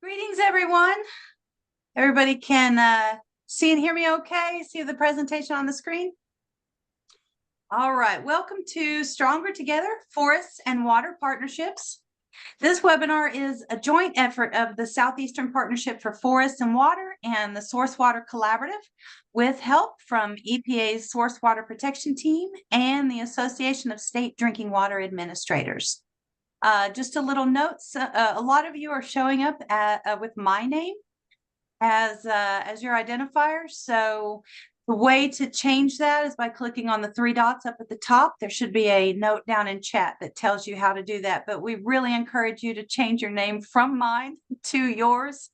Greetings, everyone. Everybody can see and hear me okay? See the presentation on the screen? All right, welcome to Stronger Together, Forests and Water Partnerships. This webinar is a joint effort of the Southeastern Partnership for Forests and Water and the Source Water Collaborative, with help from EPA's Source Water Protection Team and the Association of State Drinking Water Administrators. Just a little note, a lot of you are showing up with my name as your identifier. So the way to change that is by clicking on the three dots up at the top. There should be a note down in chat that tells you how to do that. But we really encourage you to change your name from mine to yours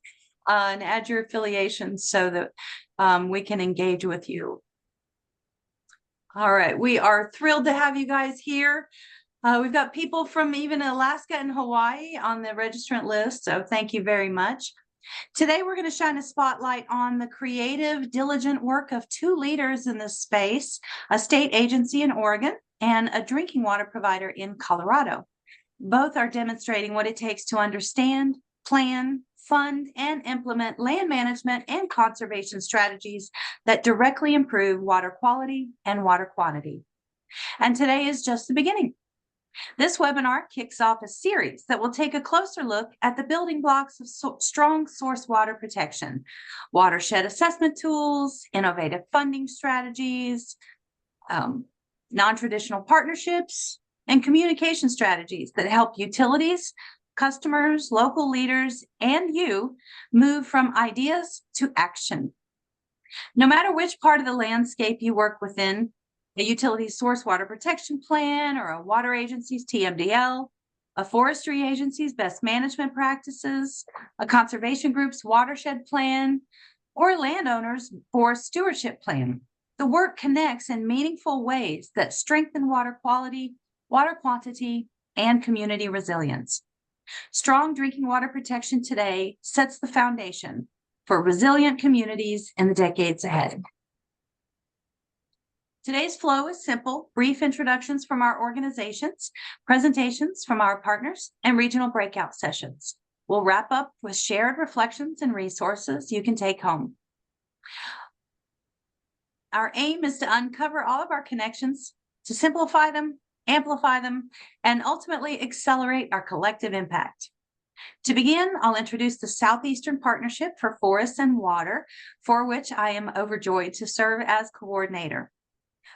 and add your affiliation so that we can engage with you. All right, we are thrilled to have you guys here. We've got people from even Alaska and Hawaii on the registrant list, so thank you very much. Today, we're going to shine a spotlight on the creative, diligent work of two leaders in this space, a state agency in Oregon and a drinking water provider in Colorado. Both are demonstrating what it takes to understand, plan, fund, and implement land management and conservation strategies that directly improve water quality and water quantity. And today is just the beginning. This webinar kicks off a series that will take a closer look at the building blocks of strong source water protection, watershed assessment tools, innovative funding strategies, non-traditional partnerships, and communication strategies that help utilities, customers, local leaders, and you move from ideas to action. No matter which part of the landscape you work within, a utility source water protection plan, or a water agency's TMDL, a forestry agency's best management practices, a conservation group's watershed plan, or a landowner's forest stewardship plan. The work connects in meaningful ways that strengthen water quality, water quantity, and community resilience. Strong drinking water protection today sets the foundation for resilient communities in the decades ahead. Today's flow is simple: brief introductions from our organizations, presentations from our partners, and regional breakout sessions. We'll wrap up with shared reflections and resources you can take home. Our aim is to uncover all of our connections, to simplify them, amplify them, and ultimately accelerate our collective impact. To begin, I'll introduce the Southeastern Partnership for Forests and Water, for which I am overjoyed to serve as coordinator.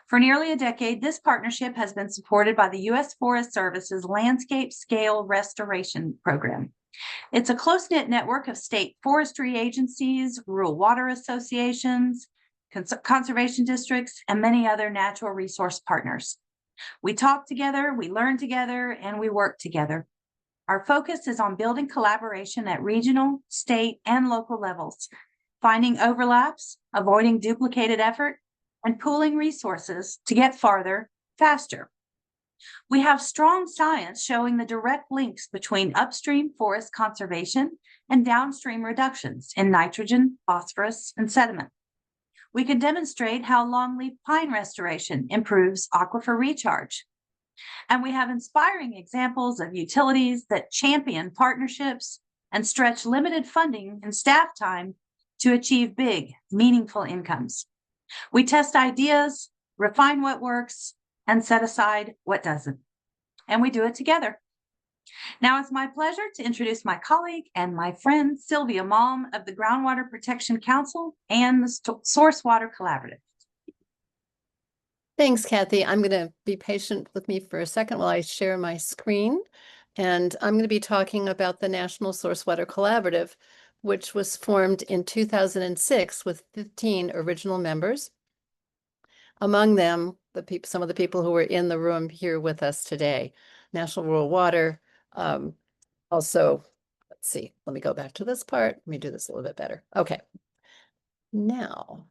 For nearly a decade, this partnership has been supported by the U.S. Forest Service's Landscape Scale Restoration Program. It's a close-knit network of state forestry agencies, rural water associations, conservation districts, and many other natural resource partners. We talk together, we learn together, and we work together. Our focus is on building collaboration at regional, state, and local levels, finding overlaps, avoiding duplicated effort, and pooling resources to get farther, faster. We have strong science showing the direct links between upstream forest conservation and downstream reductions in nitrogen, phosphorus, and sediment. We can demonstrate how longleaf pine restoration improves aquifer recharge. And we have inspiring examples of utilities that champion partnerships and stretch limited funding and staff time to achieve big, meaningful incomes. We test ideas, refine what works, and set aside what doesn't. And we do it together. Now it's my pleasure to introduce my colleague and my friend, Sylvia Malm of the Groundwater Protection Council and the Source Water Collaborative. Thanks, Kathy. I'm going to be patient with me for a second while I share my screen. And I'm going to be talking about the National Source Water Collaborative, which was formed in 2006 with 15 original members. Among them, some of the people who were in the room here with us today. National Rural Water. Also, let's see, let me go back to this part. Let me do this a little bit better. Okay. Now,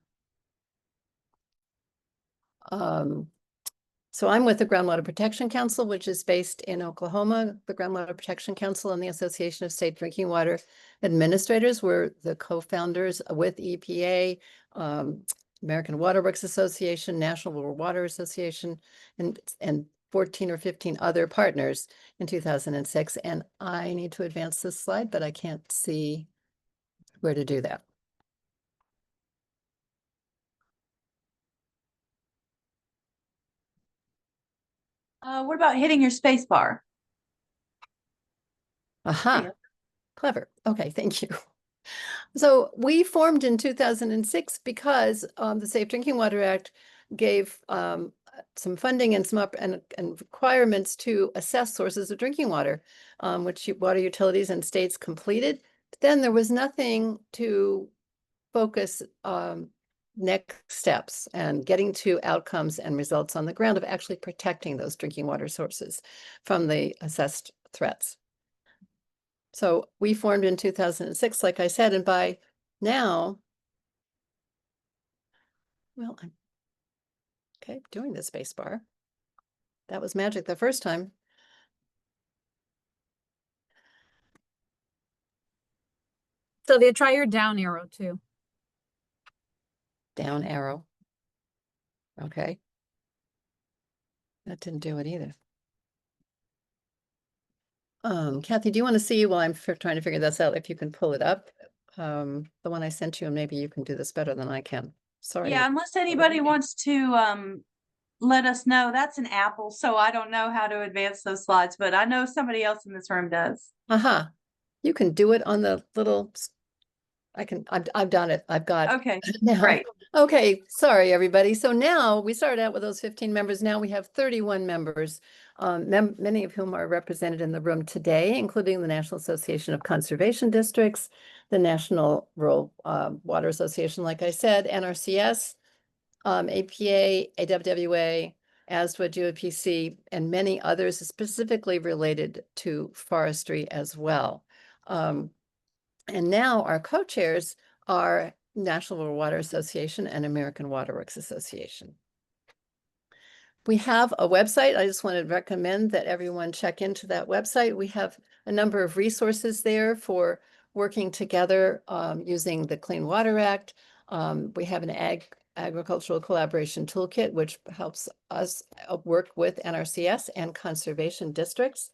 so I'm with the Groundwater Protection Council, which is based in Oklahoma. The Groundwater Protection Council and the Association of State Drinking Water Administrators were the co-founders with EPA, American Water Works Association, National Rural Water Association, and 14 or 15 other partners in 2006. And I need to advance this slide, but I can't see where to do that. What about hitting your space bar? Aha, clever. Okay, thank you. So we formed in 2006 because the Safe Drinking Water Act gave some funding and and requirements to assess sources of drinking water, which water utilities and states completed. But then there was nothing to focus next steps and getting to outcomes and results on the ground of actually protecting those drinking water sources from the assessed threats. So we formed in 2006, like I said, and by now, well, I'm okay doing the space bar. That was magic the first time. Sylvia, try your down arrow too. Down arrow. Okay. That didn't do it either. Kathy, do you want to see while I'm trying to figure this out, if you can pull it up? The one I sent you, and maybe you can do this better than I can. Sorry. Yeah, unless anybody wants to let us know. That's an Apple, so I don't know how to advance those slides, but I know somebody else in this room does. Aha. You can do it on the little, I've done it. I've got Okay, now. great. Okay, sorry, everybody. So now we started out with those 15 members. Now we have 31 members, many of whom are represented in the room today, including the National Association of Conservation Districts, the National Rural Water Association, like I said, NRCS, APA, AWWA, ASWA, GOPC, and many others specifically related to forestry as well. And now our co-chairs are National Rural Water Association and American Water Works Association. We have a website. I just want to recommend that everyone check into that website. We have a number of resources there for working together using the Clean Water Act. We have an agricultural collaboration toolkit, which helps us work with NRCS and conservation districts.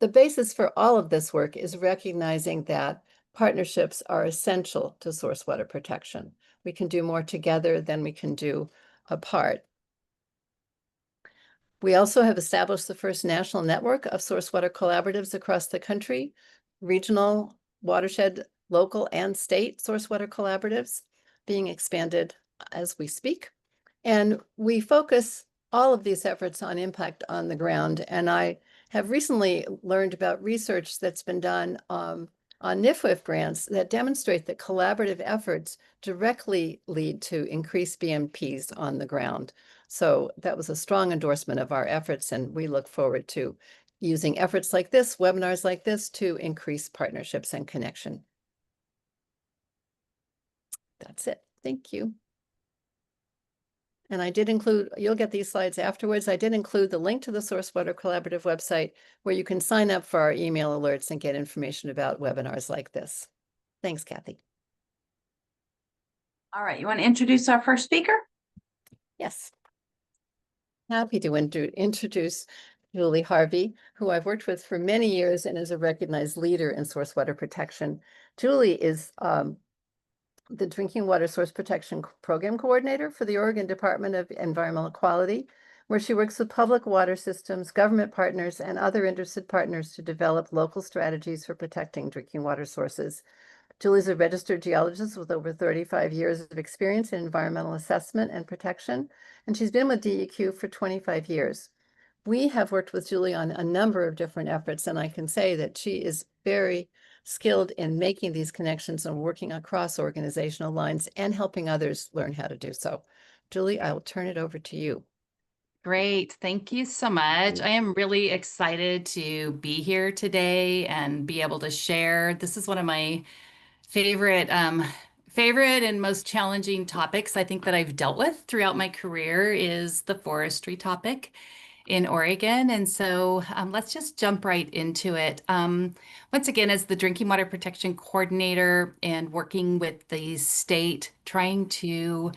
The basis for all of this work is recognizing that partnerships are essential to source water protection. We can do more together than we can do apart. We also have established the first national network of source water collaboratives across the country, regional, watershed, local, and state source water collaboratives being expanded as we speak. And we focus all of these efforts on impact on the ground. And I have recently learned about research that's been done on NIFWIF grants that demonstrate that collaborative efforts directly lead to increased BMPs on the ground. So that was a strong endorsement of our efforts, and we look forward to using efforts like this, webinars like this, to increase partnerships and connection. That's it. Thank you. And I did include, you'll get these slides afterwards. I did include the link to the Source Water Collaborative website where you can sign up for our email alerts and get information about webinars like this. Thanks, Kathy. All right, you want to introduce our first speaker? Yes. Happy to introduce Julie Harvey, who I've worked with for many years and is a recognized leader in source water protection. Julie is the Drinking Water Source Protection Program Coordinator for the Oregon Department of Environmental Quality, where she works with public water systems, government partners, and other interested partners to develop local strategies for protecting drinking water sources. Julie's a registered geologist with over 35 years of experience in environmental assessment and protection, and she's been with DEQ for 25 years. We have worked with Julie on a number of different efforts, and I can say that she is very skilled in making these connections and working across organizational lines and helping others learn how to do so. Julie, I will turn it over to you. Great. Thank you so much. I am really excited to be here today and be able to share. This is one of my favorite and most challenging topics I think that I've dealt with throughout my career is the forestry topic in Oregon. And so let's just jump right into it. Once again, as the Drinking Water Protection Coordinator and working with the state, trying to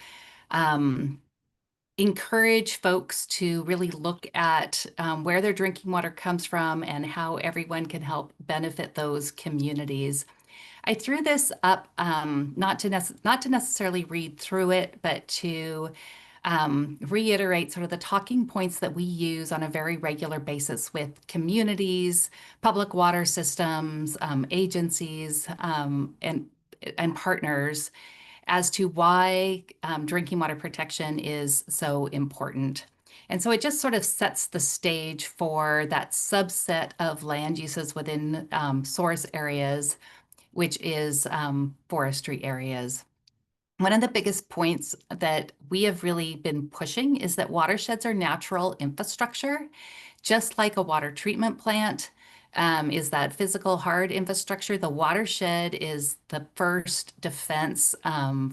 encourage folks to really look at where their drinking water comes from and how everyone can help benefit those communities. I threw this up not to necessarily read through it, but to reiterate sort of the talking points that we use on a very regular basis with communities, public water systems, agencies, and partners as to why drinking water protection is so important. And so it just sort of sets the stage for that subset of land uses within source areas, which is forestry areas. One of the biggest points that we have really been pushing is that watersheds are natural infrastructure, just like a water treatment plant is that physical hard infrastructure. The watershed is the first defense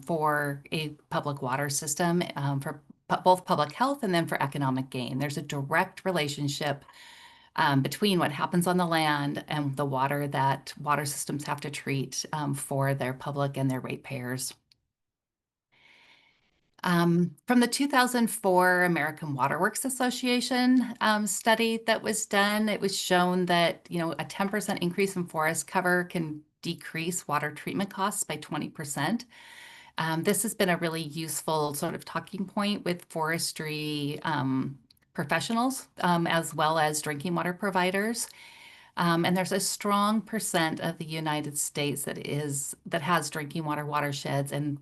for a public water system for both public health and then for economic gain. There's a direct relationship between what happens on the land and the water that water systems have to treat for their public and their ratepayers. From the 2004 American Waterworks Association study that was done, it was shown that, you know, a 10% increase in forest cover can decrease water treatment costs by 20%. This has been a really useful sort of talking point with forestry professionals as well as drinking water providers. And there's a strong percent of the United States that has drinking water watersheds and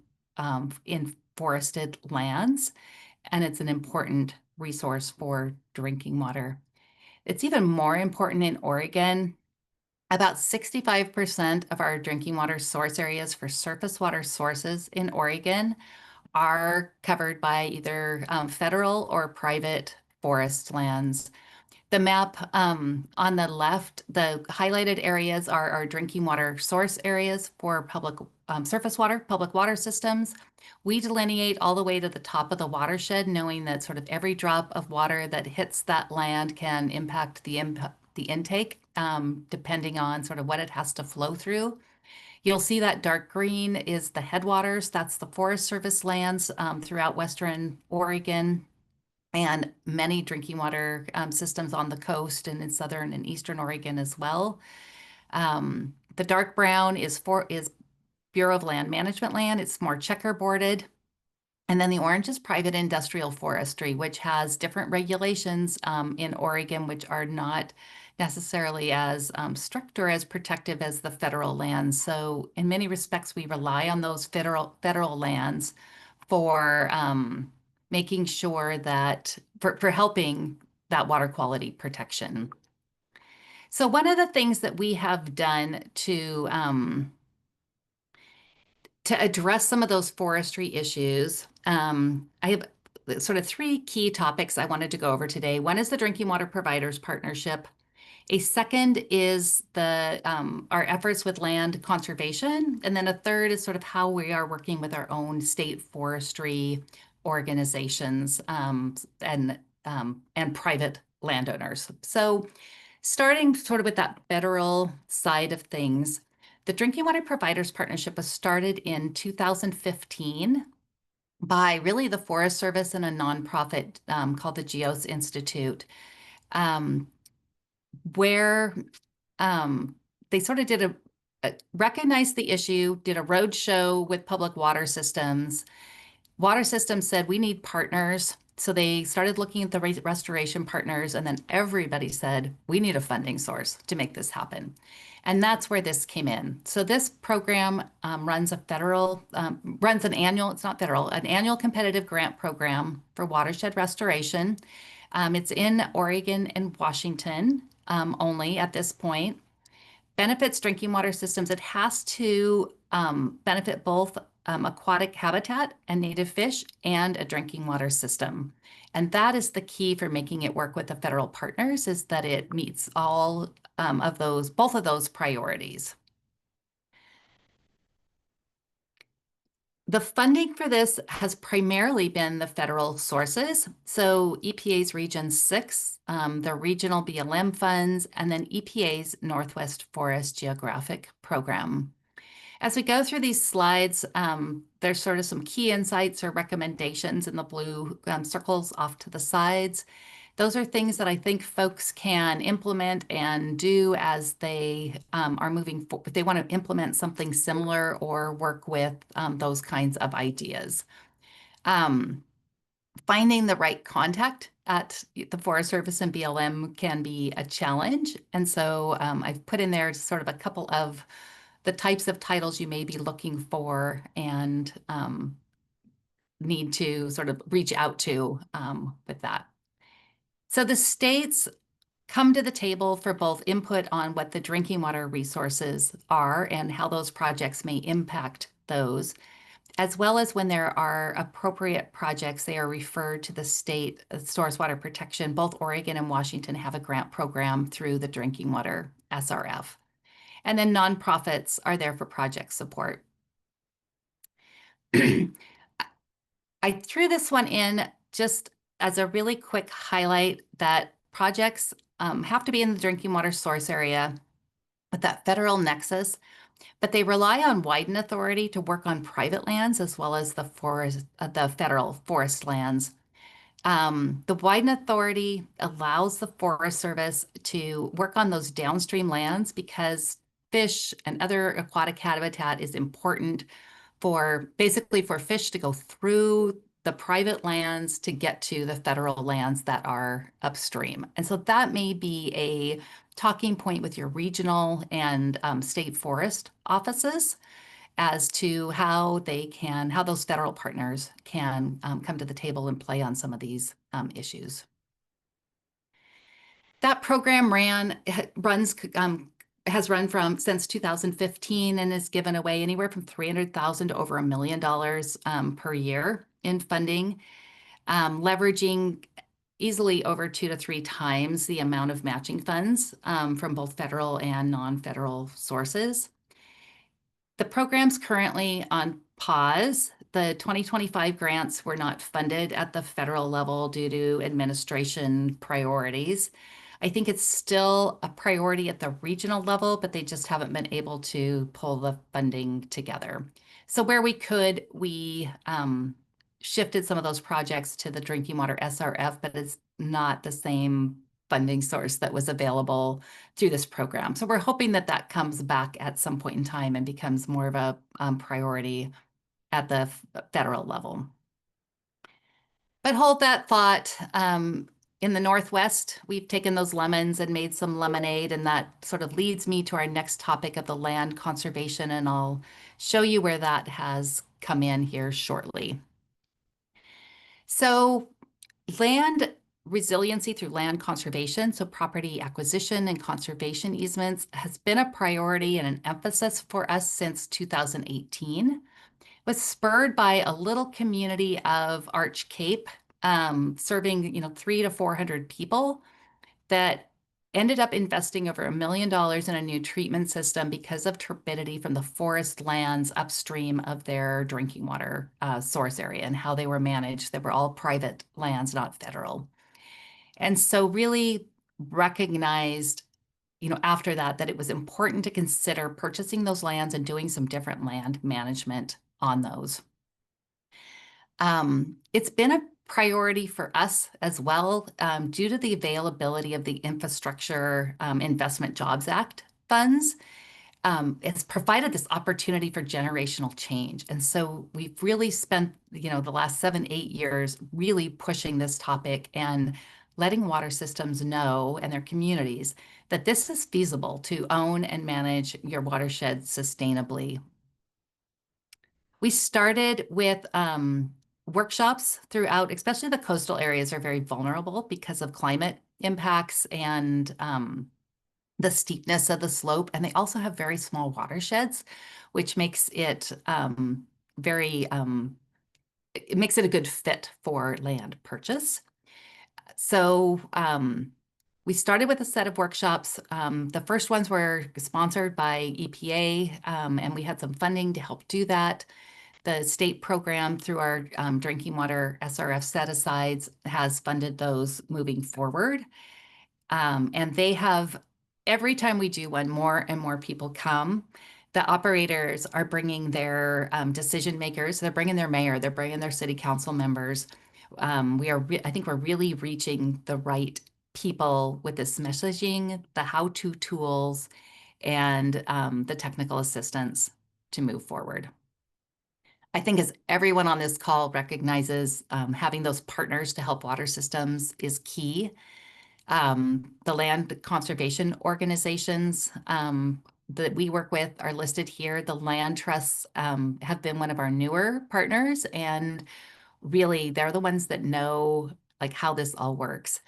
in forested lands, and it's an important resource for drinking water. It's even more important in Oregon. About 65% of our drinking water source areas for surface water sources in Oregon are covered by either federal or private forest lands. The map on the left, the highlighted areas are our drinking water source areas for public surface water, public water systems. We delineate all the way to the top of the watershed, knowing that sort of every drop of water that hits that land can impact the intake, depending on sort of what it has to flow through. You'll see that dark green is the headwaters. That's the Forest Service lands throughout Western Oregon, and many drinking water systems on the coast and in Southern and Eastern Oregon as well. The dark brown is Bureau of Land Management land. It's more checkerboarded. And then the orange is private industrial forestry, which has different regulations in Oregon, which are not necessarily as strict or as protective as the federal lands. So in many respects, we rely on those federal lands for making sure that for helping that water quality protection. So one of the things that we have done to address some of those forestry issues, I have sort of three key topics I wanted to go over today. One is the Drinking Water Providers Partnership. A second is our efforts with land conservation. And then a third is sort of how we are working with our own state forestry organizations and private landowners. So starting sort of with that federal side of things, the Drinking Water Providers Partnership was started in 2015 by really the Forest Service and a nonprofit called the Geos Institute, where they sort of did recognized the issue, did a road show with public water systems. Water systems said, we need partners. So they started looking at the restoration partners, and then everybody said, we need a funding source to make this happen. And that's where this came in. So this program runs an annual competitive grant program for watershed restoration. It's in Oregon and Washington only at this point. Benefits drinking water systems. It has to benefit both aquatic habitat and native fish and a drinking water system. And that is the key for making it work with the federal partners, is that it meets all both of those priorities. The funding for this has primarily been the federal sources. So EPA's Region 6, the regional BLM funds, and then EPA's Northwest Forest Geographic Program. As we go through these slides, there's sort of some key insights or recommendations in the blue circles off to the sides. Those are things that I think folks can implement and do as they are moving forward. If they want to implement something similar or work with those kinds of ideas. Finding the right contact at the Forest Service and BLM can be a challenge. And so I've put in there sort of a couple of the types of titles you may be looking for and need to sort of reach out to with that. So the states come to the table for both input on what the drinking water resources are and how those projects may impact those, as well as when there are appropriate projects, they are referred to the state source water protection. Both Oregon and Washington have a grant program through the drinking water SRF. And then nonprofits are there for project support. I threw this one in just as a really quick highlight that projects have to be in the drinking water source area with that federal nexus, but they rely on Wyden authority to work on private lands as well as the federal forest lands. The Wyden authority allows the Forest Service to work on those downstream lands because fish and other aquatic habitat is important for basically for fish to go through the private lands to get to the federal lands that are upstream. And so that may be a talking point with your regional and state forest offices as to how those federal partners can come to the table and play on some of these issues. That program has run since 2015 and has given away anywhere from $300,000 to over $1 million per year in funding, leveraging easily over 2 to 3 times the amount of matching funds from both federal and non-federal sources. The program's currently on pause. The 2025 grants were not funded at the federal level due to administration priorities. I think it's still a priority at the regional level, but they just haven't been able to pull the funding together. So where we could, we shifted some of those projects to the drinking water SRF, but it's not the same funding source that was available through this program. So we're hoping that that comes back at some point in time and becomes more of a priority at the federal level. But hold that thought. In the Northwest, we've taken those lemons and made some lemonade, and that sort of leads me to our next topic of the land conservation, and I'll show you where that has come in here shortly. So land resiliency through land conservation, so property acquisition and conservation easements, has been a priority and an emphasis for us since 2018. It was spurred by a little community of Arch Cape serving 300 to 400 people that ended up investing over $1 million in a new treatment system because of turbidity from the forest lands upstream of their drinking water source area and how they were managed. They were all private lands, not federal. And so really recognized, after that it was important to consider purchasing those lands and doing some different land management on those. It's been a priority for us as well due to the availability of the Infrastructure Investment Jobs Act funds. It's provided this opportunity for generational change. And so we've really spent, the last 7, 8 years really pushing this topic and letting water systems know and their communities that this is feasible to own and manage your watershed sustainably. We started with workshops throughout, especially the coastal areas are very vulnerable because of climate impacts and the steepness of the slope. And they also have very small watersheds, which makes it it makes it a good fit for land purchase. So we started with a set of workshops. The first ones were sponsored by EPA, and we had some funding to help do that. The state program through our drinking water SRF set-asides has funded those moving forward. And they have, every time we do one, more and more people come. The operators are bringing their decision makers, they're bringing their mayor, they're bringing their city council members. I think we're really reaching the right people with this messaging, the how-to tools, and the technical assistance to move forward. I think as everyone on this call recognizes, having those partners to help water systems is key. The land conservation organizations that we work with are listed here. The land trusts have been one of our newer partners, and really they're the ones that know like how this all works.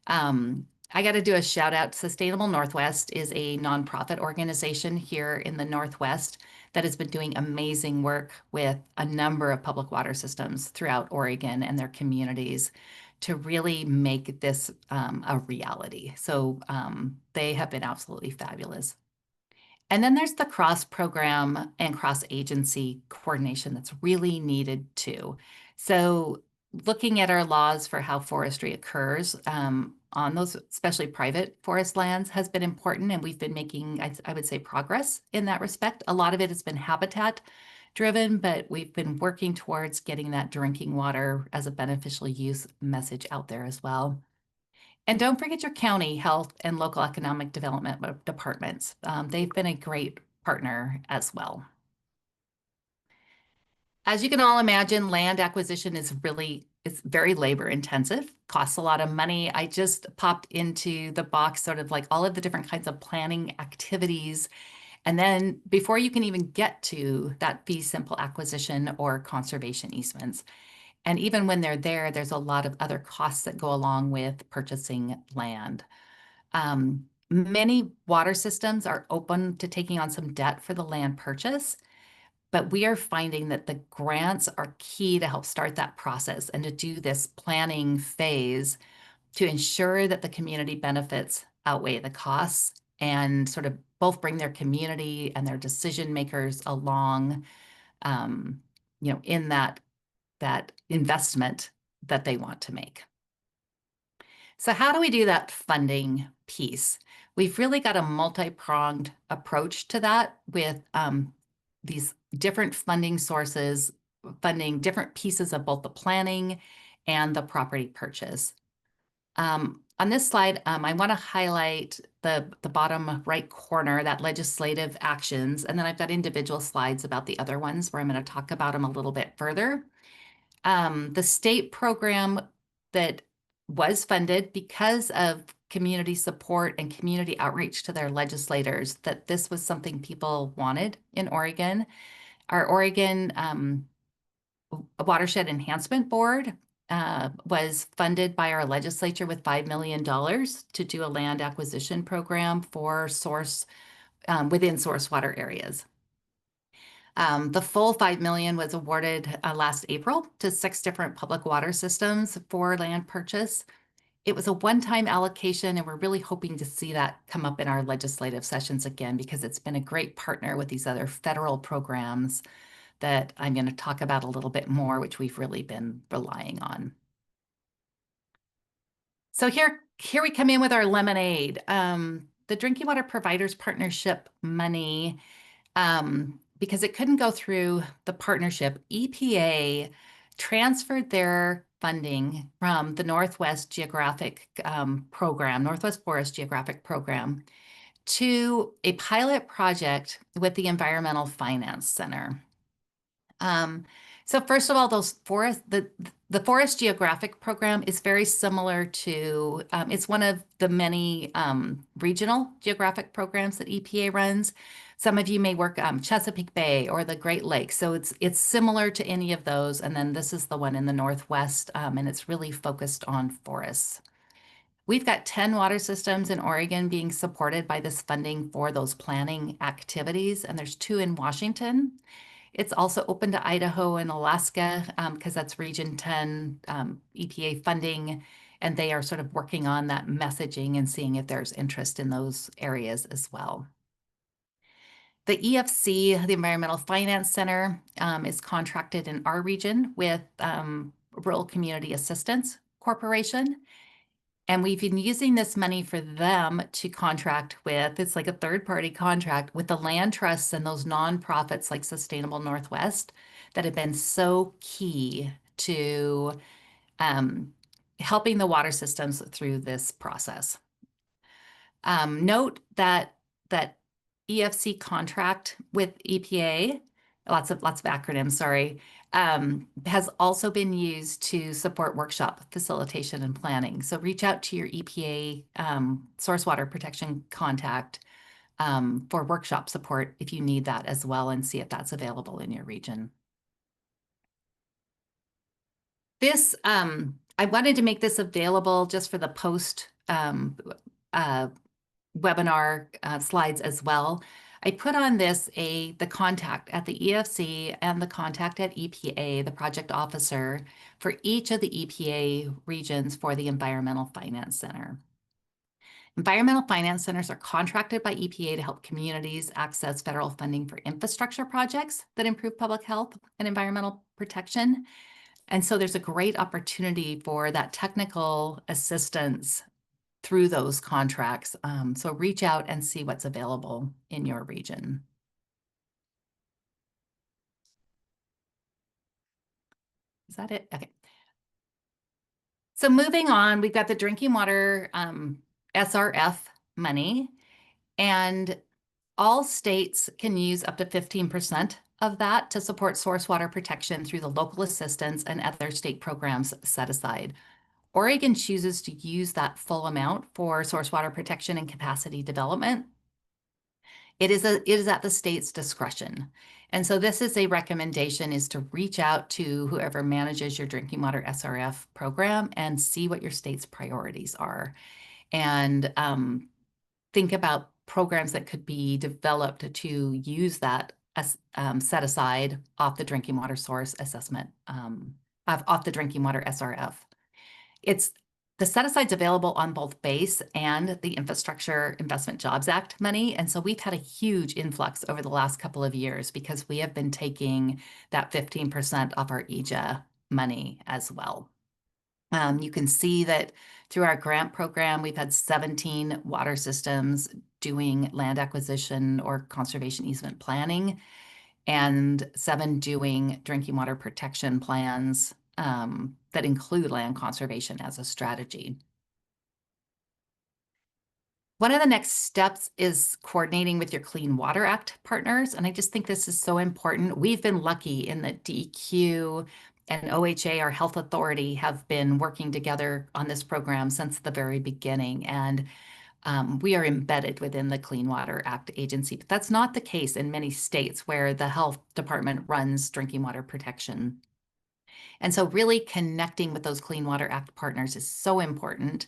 I got to do a shout out. Sustainable Northwest is a nonprofit organization here in the Northwest that has been doing amazing work with a number of public water systems throughout Oregon and their communities to really make this a reality. So they have been absolutely fabulous. And then there's the cross-program and cross-agency coordination that's really needed too. So looking at our laws for how forestry occurs on those, especially private forest lands, has been important, and we've been making, I would say, progress in that respect. A lot of it has been habitat driven, but we've been working towards getting that drinking water as a beneficial use message out there as well. And don't forget your county health and local economic development departments. They've been a great partner as well. As you can all imagine, land acquisition is it's very labor intensive, costs a lot of money. I just popped into the box sort of like all of the different kinds of planning activities. And then before you can even get to that fee simple acquisition or conservation easements. And even when they're there, there's a lot of other costs that go along with purchasing land. Many water systems are open to taking on some debt for the land purchase, but we are finding that the grants are key to help start that process and to do this planning phase to ensure that the community benefits outweigh the costs and sort of both bring their community and their decision makers along, in that investment that they want to make. So how do we do that funding piece? We've really got a multi-pronged approach to that with these different funding sources, funding different pieces of both the planning and the property purchase. On this slide, I want to highlight the bottom right corner, that legislative actions, and then I've got individual slides about the other ones where I'm going to talk about them a little bit further. The state program that was funded because of community support and community outreach to their legislators, that this was something people wanted in Oregon. Our Oregon Watershed Enhancement Board was funded by our legislature with $5 million to do a land acquisition program for within source water areas. The full $5 million was awarded last April to 6 different public water systems for land purchase. It was a one-time allocation, and we're really hoping to see that come up in our legislative sessions again, because it's been a great partner with these other federal programs that I'm going to talk about a little bit more, which we've really been relying on. So here we come in with our lemonade. The Drinking Water Providers Partnership money, because it couldn't go through the partnership, EPA transferred their funding from the Northwest Geographic Program, Northwest Forest Geographic Program, to a pilot project with the Environmental Finance Center. So first of all, the Forest Geographic Program is very similar to, it's one of the many regional geographic programs that EPA runs. Some of you may work Chesapeake Bay or the Great Lakes. So it's similar to any of those. And then this is the one in the Northwest, and it's really focused on forests. We've got 10 water systems in Oregon being supported by this funding for those planning activities, and there's 2 in Washington. It's also open to Idaho and Alaska because that's Region 10 EPA funding, and they are sort of working on that messaging and seeing if there's interest in those areas as well. The EFC, the Environmental Finance Center, is contracted in our region with Rural Community Assistance Corporation. And we've been using this money for them to contract with, it's like a third-party contract with the land trusts and those nonprofits like Sustainable Northwest that have been so key to helping the water systems through this process. Note that EFC contract with EPA, lots of acronyms, sorry, has also been used to support workshop facilitation and planning. So reach out to your EPA source water protection contact for workshop support if you need that as well, and see if that's available in your region. This, I wanted to make this available just for the post webinar slides as well. I put on this the contact at the EFC and the contact at EPA, the project officer, for each of the EPA regions for the Environmental Finance Center. Environmental Finance Centers are contracted by EPA to help communities access federal funding for infrastructure projects that improve public health and environmental protection. And so there's a great opportunity for that technical assistance through those contracts. So reach out and see what's available in your region. Is that it? Okay. So moving on, we've got the drinking water SRF money, and all states can use up to 15% of that to support source water protection through the local assistance and other state programs set aside. Oregon chooses to use that full amount for source water protection and capacity development. It is at the state's discretion. And so this is a recommendation, is to reach out to whoever manages your drinking water SRF program and see what your state's priorities are. And think about programs that could be developed to use that set aside off the drinking water source assessment, off the drinking water SRF. The set-aside's available on both base and the Infrastructure Investment Jobs Act money. And so we've had a huge influx over the last couple of years because we have been taking that 15% off our EJA money as well. You can see that through our grant program, we've had 17 water systems doing land acquisition or conservation easement planning, and 7 doing drinking water protection plans that include land conservation as a strategy. One of the next steps is coordinating with your Clean Water Act partners, and I just think this is so important. We've been lucky in that DEQ and OHA, our health authority, have been working together on this program since the very beginning, and we are embedded within the Clean Water Act agency. But that's not the case in many states where the health department runs drinking water protection. And so really connecting with those Clean Water Act partners is so important.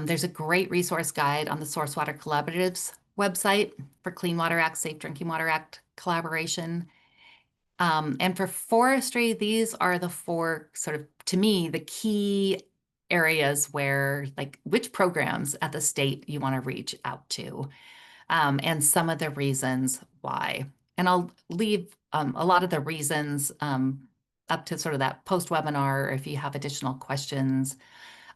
There's a great resource guide on the Source Water Collaborative's website for Clean Water Act, Safe Drinking Water Act collaboration. And for forestry, these are the 4 sort of, to me, the key areas where, like, which programs at the state you want to reach out to, and some of the reasons why. And I'll leave a lot of the reasons up to sort of that post-webinar if you have additional questions.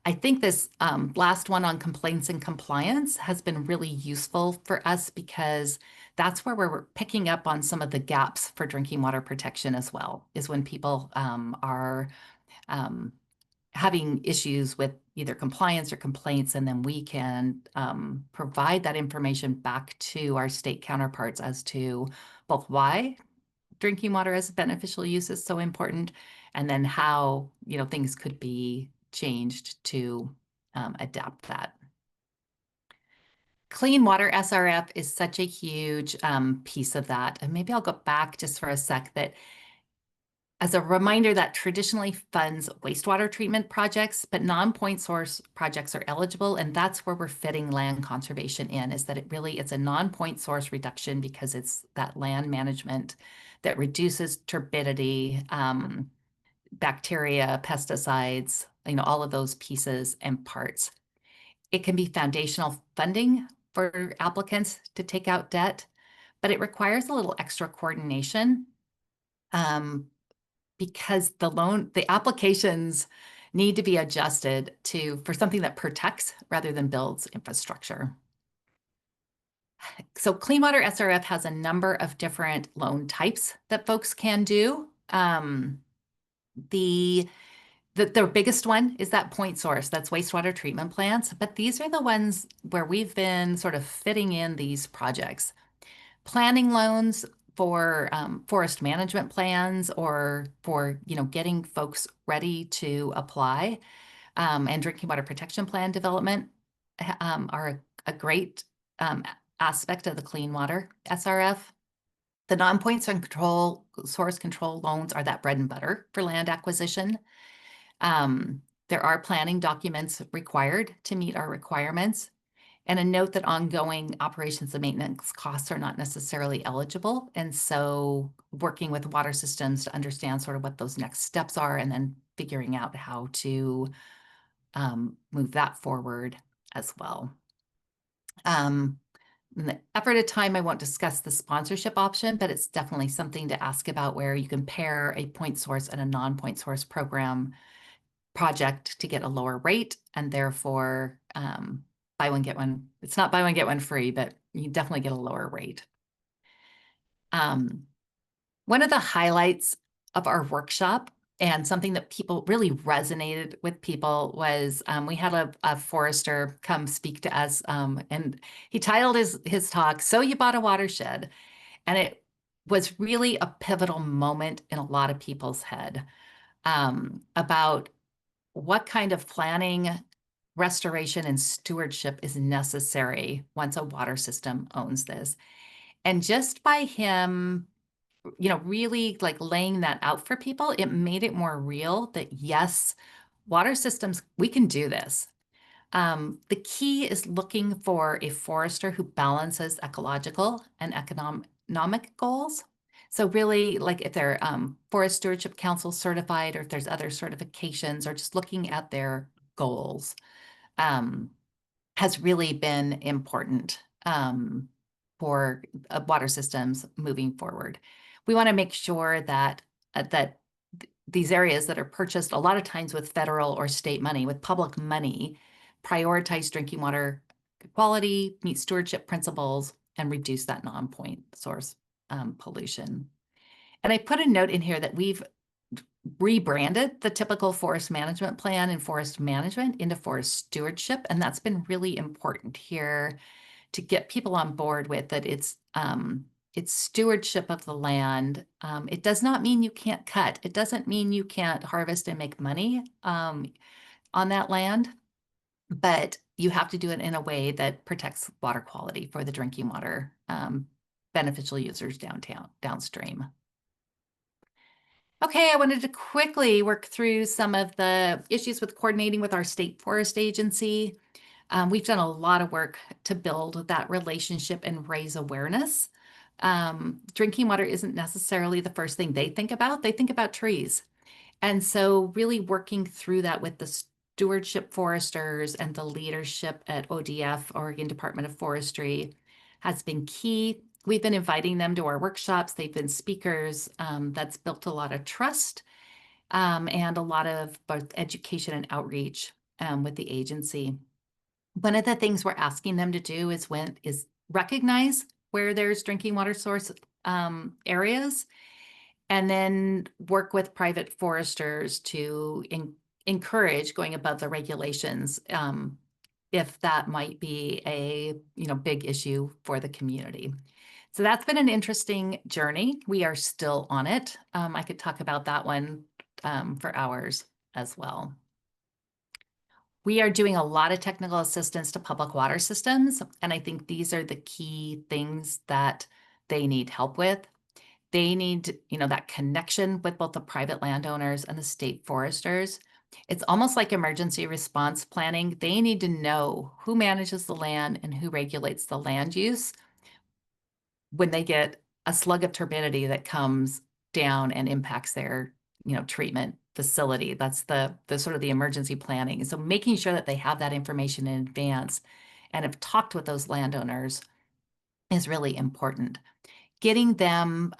I think this last one on complaints and compliance has been really useful for us because that's where we're picking up on some of the gaps for drinking water protection as well, is when people are having issues with either compliance or complaints, and then we can provide that information back to our state counterparts as to both why drinking water as a beneficial use is so important, and then how, you know, things could be changed to adapt that. Clean Water SRF is such a huge piece of that. And maybe I'll go back just for a sec, that as a reminder, that traditionally funds wastewater treatment projects, but non-point source projects are eligible. And that's where we're fitting land conservation in, is that it's a non-point source reduction because it's that land management that reduces turbidity, bacteria, pesticides, you know, all of those pieces and parts. It can be foundational funding for applicants to take out debt, but it requires a little extra coordination because the applications need to be adjusted for something that protects rather than builds infrastructure. So Clean Water SRF has a number of different loan types that folks can do. The their biggest one is that point source, that's wastewater treatment plants, but these are the ones where we've been sort of fitting in these projects. Planning loans for forest management plans or for, getting folks ready to apply, and drinking water protection plan development are a great aspect of the Clean Water SRF. The non-point source control loans are that bread and butter for land acquisition. There are planning documents required to meet our requirements. And a note that ongoing operations and maintenance costs are not necessarily eligible. And so working with water systems to understand sort of what those next steps are and then figuring out how to move that forward as well. In the effort of time, I won't discuss the sponsorship option, but it's definitely something to ask about, where you can pair a point source and a non-point source program project to get a lower rate, and therefore buy one, get one. It's not buy one, get one free, but you definitely get a lower rate. One of the highlights of our workshop, and something that people really resonated with people, was we had a forester come speak to us, and he titled his talk, "So You Bought a Watershed." And it was really a pivotal moment in a lot of people's head about what kind of planning, restoration, and stewardship is necessary once a water system owns this. And just by him, really like laying that out for people, it made it more real that yes, water systems, we can do this. The key is looking for a forester who balances ecological and economic goals. So really, like if they're Forest Stewardship Council certified, or if there's other certifications, or just looking at their goals, has really been important for water systems moving forward. We want to make sure that these areas that are purchased a lot of times with federal or state money, with public money, prioritize drinking water quality, meet stewardship principles, and reduce that non-point source pollution. And I put a note in here that we've rebranded the typical forest management plan and forest management into forest stewardship. And that's been really important here to get people on board with that. It's stewardship of the land. It does not mean you can't cut. It doesn't mean you can't harvest and make money on that land, but you have to do it in a way that protects water quality for the drinking water beneficial users downstream. Okay, I wanted to quickly work through some of the issues with coordinating with our state forest agency. We've done a lot of work to build that relationship and raise awareness. Drinking water isn't necessarily the first thing they think about. They think about trees. And so really working through that with the stewardship foresters and the leadership at ODF, Oregon Department of Forestry, has been key. We've been inviting them to our workshops. They've been speakers. That's built a lot of trust and a lot of both education and outreach with the agency. One of the things we're asking them to do is recognize where there's drinking water source areas, and then work with private foresters to encourage going above the regulations if that might be a big issue for the community. So that's been an interesting journey. We are still on it. I could talk about that one for hours as well. We are doing a lot of technical assistance to public water systems, and I think these are the key things that they need help with. They need, that connection with both the private landowners and the state foresters. It's almost like emergency response planning. They need to know who manages the land and who regulates the land use when they get a slug of turbidity that comes down and impacts their, treatment facility. That's the sort of the emergency planning. So making sure that they have that information in advance and have talked with those landowners is really important. Getting them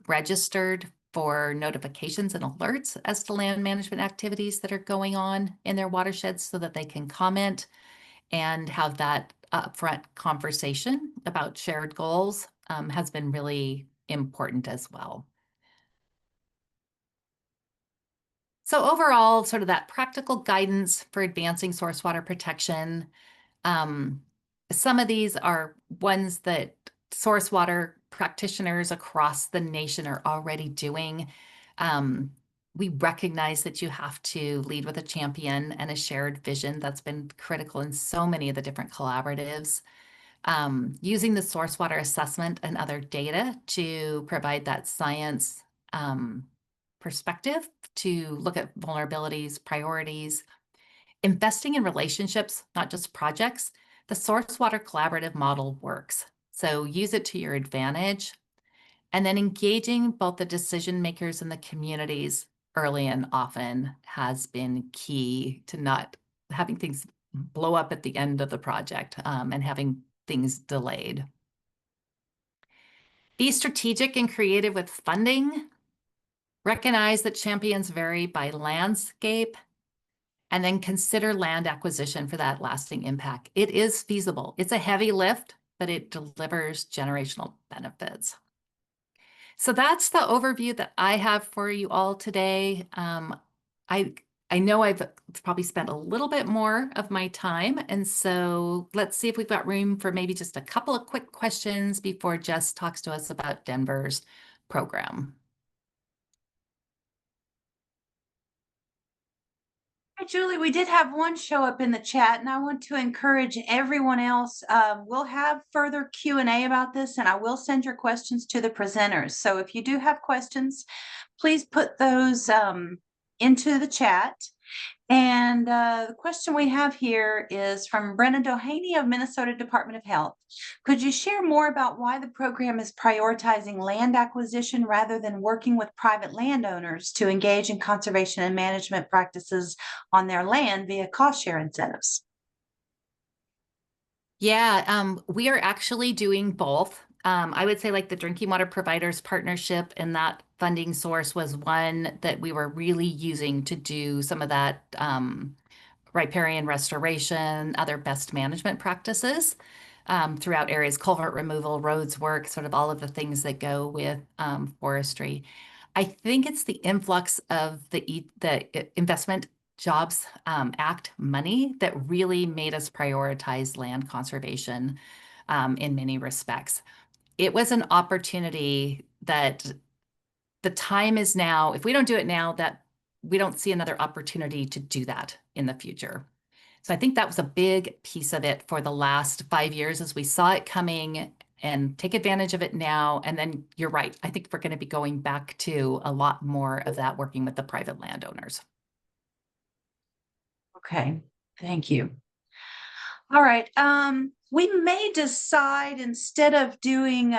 registered for notifications and alerts as to land management activities that are going on in their watersheds so that they can comment and have that upfront conversation about shared goals has been really important as well. So overall, sort of that practical guidance for advancing source water protection. Some of these are ones that source water practitioners across the nation are already doing. We recognize that you have to lead with a champion and a shared vision. That's been critical in so many of the different collaboratives. Using the source water assessment and other data to provide that science perspective to look at vulnerabilities, priorities, investing in relationships, not just projects. The source water collaborative model works. So use it to your advantage. And then engaging both the decision makers and the communities early and often has been key to not having things blow up at the end of the project and having things delayed. Be strategic and creative with funding. Recognize that champions vary by landscape, and then consider land acquisition for that lasting impact. It is feasible. It's a heavy lift, but it delivers generational benefits. So that's the overview that I have for you all today. I know I've probably spent a little bit more of my time, and so let's see if we've got room for maybe just a couple of quick questions before Jess talks to us about Denver's program. Hi, Julie, we did have one show up in the chat, and I want to encourage everyone else. We'll have further Q&A about this, and I will send your questions to the presenters. So if you do have questions, please put those into the chat. And the question we have here is from Brenna Doheny of Minnesota Department of Health. Could you share more about why the program is prioritizing land acquisition rather than working with private landowners to engage in conservation and management practices on their land via cost share incentives? Yeah, we are actually doing both. I would say like the Drinking Water Providers Partnership and that funding source was one that we were really using to do some of that riparian restoration, other best management practices throughout areas, culvert removal, roads work, sort of all of the things that go with forestry. I think it's the influx of the Investment Jobs Act money that really made us prioritize land conservation in many respects. It was an opportunity that the time is now. If we don't do it now, that we don't see another opportunity to do that in the future. So I think that was a big piece of it for the last 5 years as we saw it coming and take advantage of it now. And then you're right. I think we're going to be going back to a lot more of that working with the private landowners. Okay, thank you. All right. We may decide instead of doing,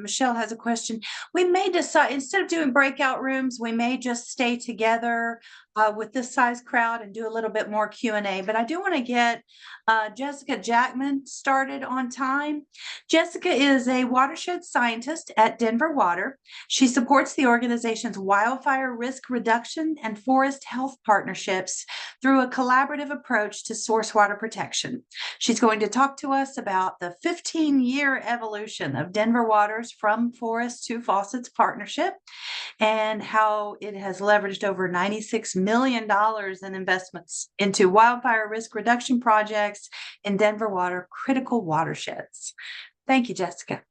Michelle has a question. We may decide instead of doing breakout rooms, we may just stay together with this size crowd and do a little bit more Q&A. But I do want to get Jessica Jackman started on time. Jessica is a watershed scientist at Denver Water. She supports the organization's wildfire risk reduction and forest health partnerships through a collaborative approach to source water protection. She's going to talk to us about the 15-year evolution of Denver Water's From Forest to Faucets partnership and how it has leveraged over $96 million in investments into wildfire risk reduction projects in Denver Water critical watersheds. Thank you, Jessica.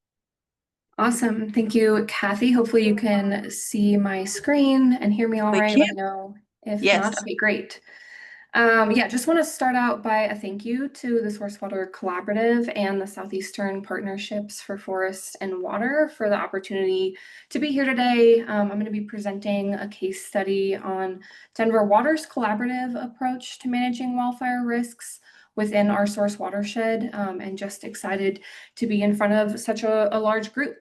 Awesome. Thank you, Kathy. Hopefully you can see my screen and hear me all right. Let me know if not. Okay, great. Yeah, just want to start out by a thank you to the Source Water Collaborative and the Southeastern Partnerships for Forest and Water for the opportunity to be here today. I'm going to be presenting a case study on Denver Water's collaborative approach to managing wildfire risks within our source watershed, and just excited to be in front of such a large group.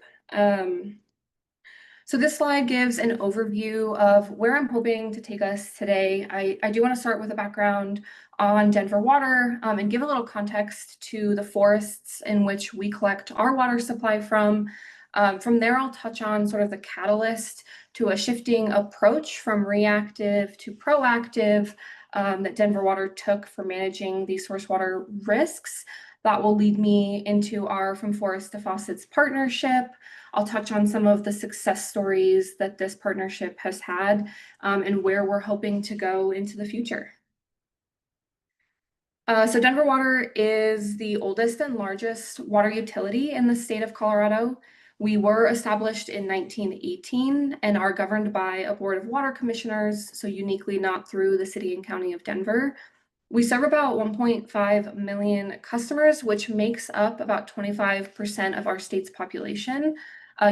So this slide gives an overview of where I'm hoping to take us today. I do want to start with a background on Denver Water and give a little context to the forests in which we collect our water supply from. From there, I'll touch on sort of the catalyst to a shifting approach from reactive to proactive that Denver Water took for managing these source water risks. That will lead me into our From Forest to Faucets partnership. I'll touch on some of the success stories that this partnership has had and where we're hoping to go into the future. So Denver Water is the oldest and largest water utility in the state of Colorado. We were established in 1918 and are governed by a board of water commissioners, so uniquely not through the city and county of Denver. We serve about 1.5 million customers, which makes up about 25% of our state's population.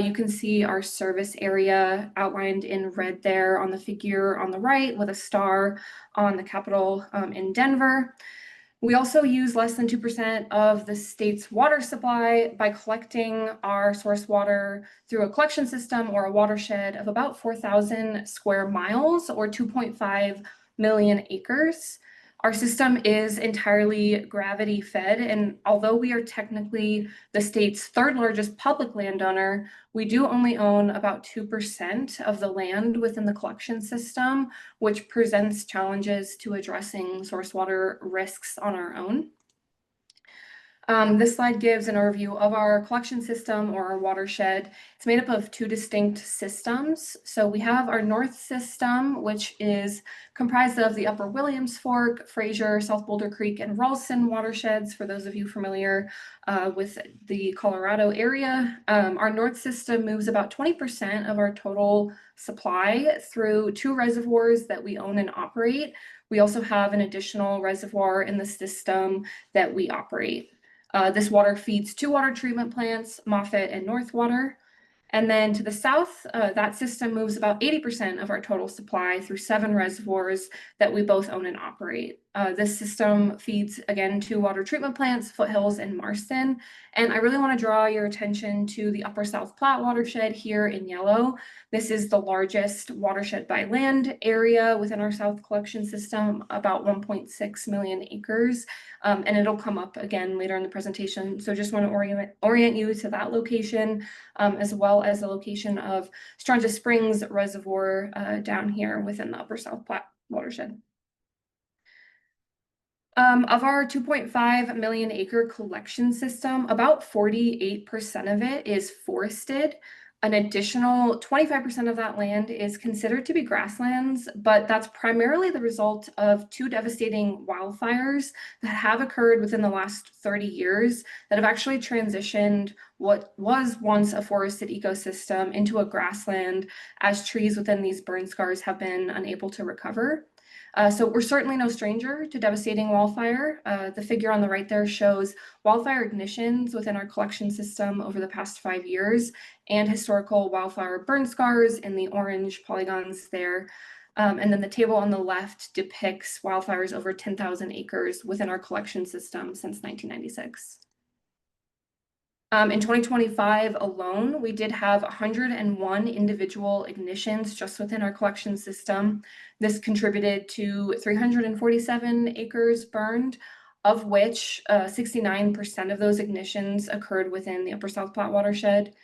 You can see our service area outlined in red there on the figure on the right with a star on the capital in Denver. We also use less than 2% of the state's water supply by collecting our source water through a collection system or a watershed of about 4,000 square miles or 2.5 million acres. Our system is entirely gravity fed, and although we are technically the state's third largest public landowner, we do only own about 2% of the land within the collection system, which presents challenges to addressing source water risks on our own. This slide gives an overview of our collection system or our watershed. It's made up of two distinct systems. So we have our north system, which is comprised of the Upper Williams Fork, Fraser, South Boulder Creek, and Ralston watersheds, for those of you familiar with the Colorado area. Our north system moves about 20% of our total supply through two reservoirs that we own and operate. We also have an additional reservoir in the system that we operate. This water feeds two water treatment plants, Moffett and Northwater. And then to the south, that system moves about 80% of our total supply through 7 reservoirs that we both own and operate. This system feeds, again, 2 water treatment plants, Foothills and Marston. And I really want to draw your attention to the Upper South Platte watershed here in yellow. This is the largest watershed by land area within our South collection system, about 1.6 million acres. And it'll come up again later in the presentation. So just want to orient you to that location, as well as the location of Stronja Springs Reservoir down here within the Upper South Platte watershed. Of our 2.5 million acre collection system, about 48% of it is forested. An additional 25% of that land is considered to be grasslands, but that's primarily the result of 2 devastating wildfires that have occurred within the last 30 years that have actually transitioned what was once a forested ecosystem into a grassland, as trees within these burn scars have been unable to recover. So we're certainly no stranger to devastating wildfire. The figure on the right there shows wildfire ignitions within our collection system over the past 5 years and historical wildfire burn scars in the orange polygons there. And then the table on the left depicts wildfires over 10,000 acres within our collection system since 1996. In 2025 alone, we did have 101 individual ignitions just within our collection system. This contributed to 347 acres burned, of which 69% of those ignitions occurred within the Upper South Platte watershed.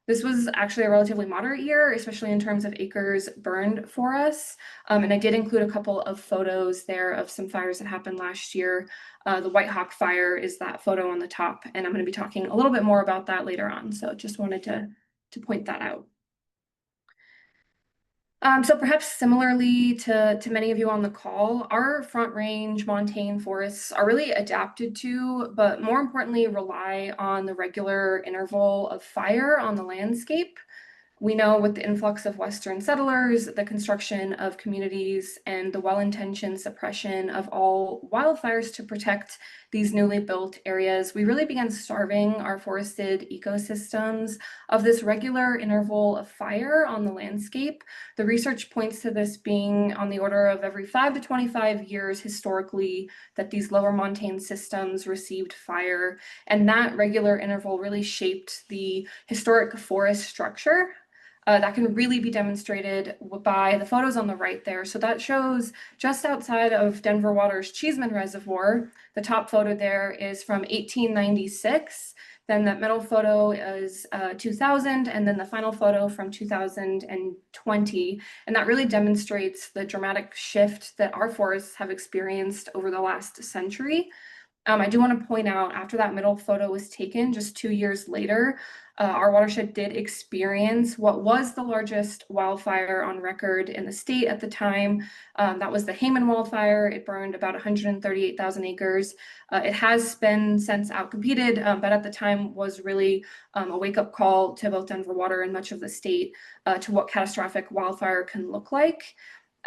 This was actually a relatively moderate year, especially in terms of acres burned for us. And I did include a couple of photos there of some fires that happened last year. The White Hawk fire is that photo on the top, and I'm going to be talking a little bit more about that later on. So just wanted to point that out. So perhaps similarly to many of you on the call, our Front Range montane forests are really adapted to, but more importantly, rely on the regular interval of fire on the landscape. We know with the influx of Western settlers, the construction of communities, and the well-intentioned suppression of all wildfires to protect these newly built areas, we really began starving our forested ecosystems of this regular interval of fire on the landscape. The research points to this being on the order of every 5 to 25 years historically that these lower montane systems received fire, and that regular interval really shaped the historic forest structure. That can really be demonstrated by the photos on the right there. So that shows just outside of Denver Water's Cheeseman Reservoir. The top photo there is from 1896. Then that middle photo is 2000, and then the final photo from 2020. And that really demonstrates the dramatic shift that our forests have experienced over the last century. I do want to point out, after that middle photo was taken, just 2 years later, our watershed did experience what was the largest wildfire on record in the state at the time. That was the Hayman wildfire. It burned about 138,000 acres. It has been since outcompeted, but at the time was really a wake-up call to both Denver Water and much of the state to what catastrophic wildfire can look like.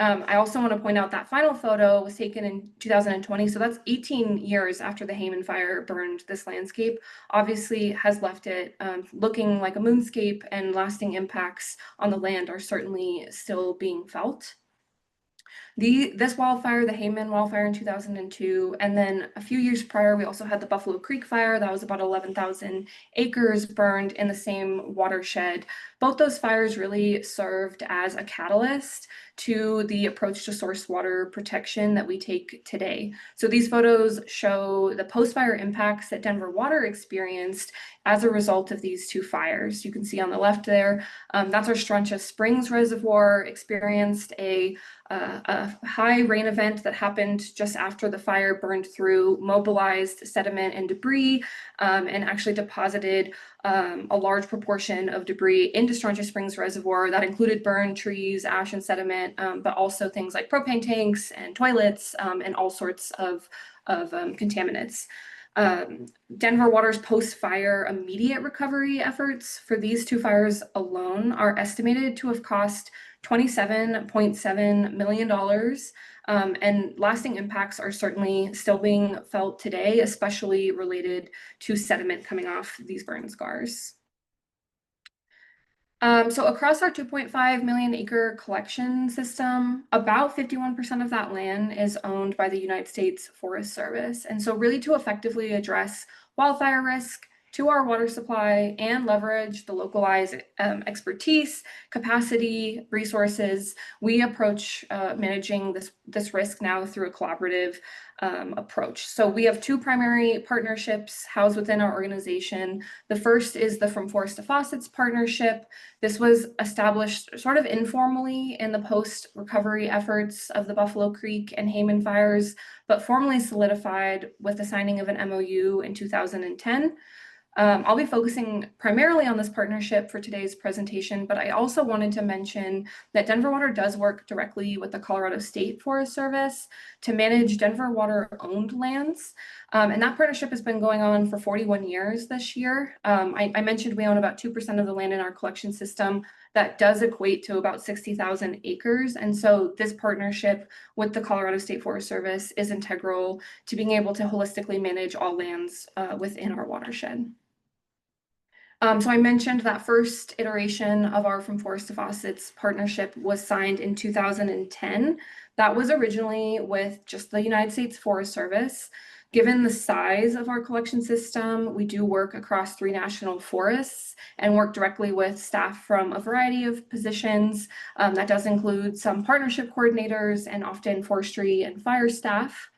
I also want to point out that final photo was taken in 2020, so that's 18 years after the Hayman fire burned this landscape. Obviously has left it looking like a moonscape, and lasting impacts on the land are certainly still being felt. This wildfire, the Hayman wildfire in 2002, and then a few years prior, we also had the Buffalo Creek fire. That was about 11,000 acres burned in the same watershed. Both those fires really served as a catalyst to the approach to source water protection that we take today. So these photos show the post-fire impacts that Denver Water experienced as a result of these two fires. You can see on the left there, that's our Strontia Springs Reservoir, experienced a high rain event that happened just after the fire burned through mobilized sediment and debris, and actually deposited a large proportion of debris into Strontia Springs Reservoir. That included burned trees, ash, and sediment, but also things like propane tanks and toilets, and all sorts of contaminants. Denver Water's post-fire immediate recovery efforts for these two fires alone are estimated to have cost $27.7 million. And lasting impacts are certainly still being felt today, especially related to sediment coming off these burn scars. So across our 2.5 million acre collection system, about 51% of that land is owned by the United States Forest Service. And so really to effectively address wildfire risk to our water supply and leverage the localized expertise, capacity, resources, we approach managing this risk now through a collaborative approach. So we have two primary partnerships housed within our organization. The first is the From Forest to Faucets partnership. This was established sort of informally in the post-recovery efforts of the Buffalo Creek and Hayman fires, but formally solidified with the signing of an MOU in 2010. I'll be focusing primarily on this partnership for today's presentation, but I also wanted to mention that Denver Water does work directly with the Colorado State Forest Service to manage Denver Water-owned lands. And that partnership has been going on for 41 years this year. I mentioned we own about 2% of the land in our collection system. That does equate to about 60,000 acres. And so this partnership with the Colorado State Forest Service is integral to being able to holistically manage all lands within our watershed. So I mentioned that first iteration of our From Forest to Faucets partnership was signed in 2010. That was originally with just the United States Forest Service. Given the size of our collection system, we do work across 3 national forests and work directly with staff from a variety of positions. That does include some partnership coordinators and often forestry and fire staff.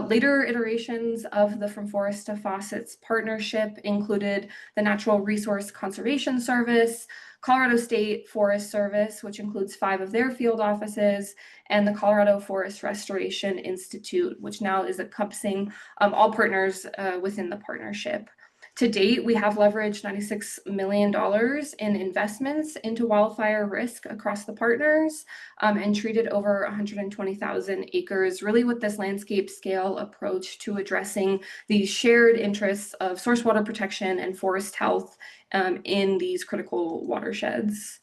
Later iterations of the From Forest to Faucets partnership included the Natural Resource Conservation Service, Colorado State Forest Service, which includes 5 of their field offices, and the Colorado Forest Restoration Institute, which now is encompassing all partners within the partnership. To date, we have leveraged $96 million in investments into wildfire risk across the partners, and treated over 120,000 acres, really with this landscape scale approach to addressing the shared interests of source water protection and forest health in these critical watersheds.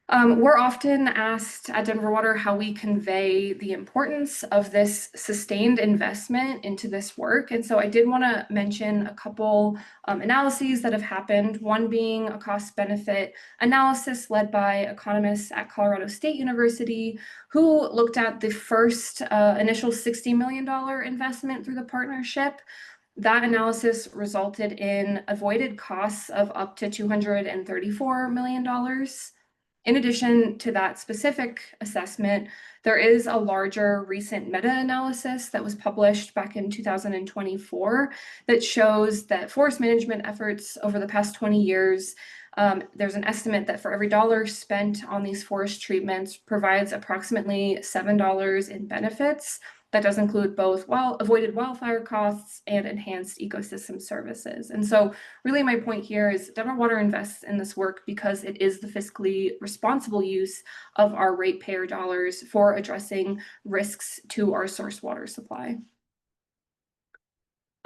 We're often asked at Denver Water how we convey the importance of this sustained investment into this work. And so I did want to mention a couple analyses that have happened, one being a cost-benefit analysis led by economists at Colorado State University, who looked at the first initial $60 million investment through the partnership. That analysis resulted in avoided costs of up to $234 million. In addition to that specific assessment, there is a larger recent meta-analysis that was published back in 2024 that shows that forest management efforts over the past 20 years, there's an estimate that for every dollar spent on these forest treatments provides approximately $7 in benefits that does include both avoided wildfire costs and enhanced ecosystem services. And so really my point here is Denver Water invests in this work because it is the fiscally responsible use of our ratepayer dollars for addressing risks to our source water supply.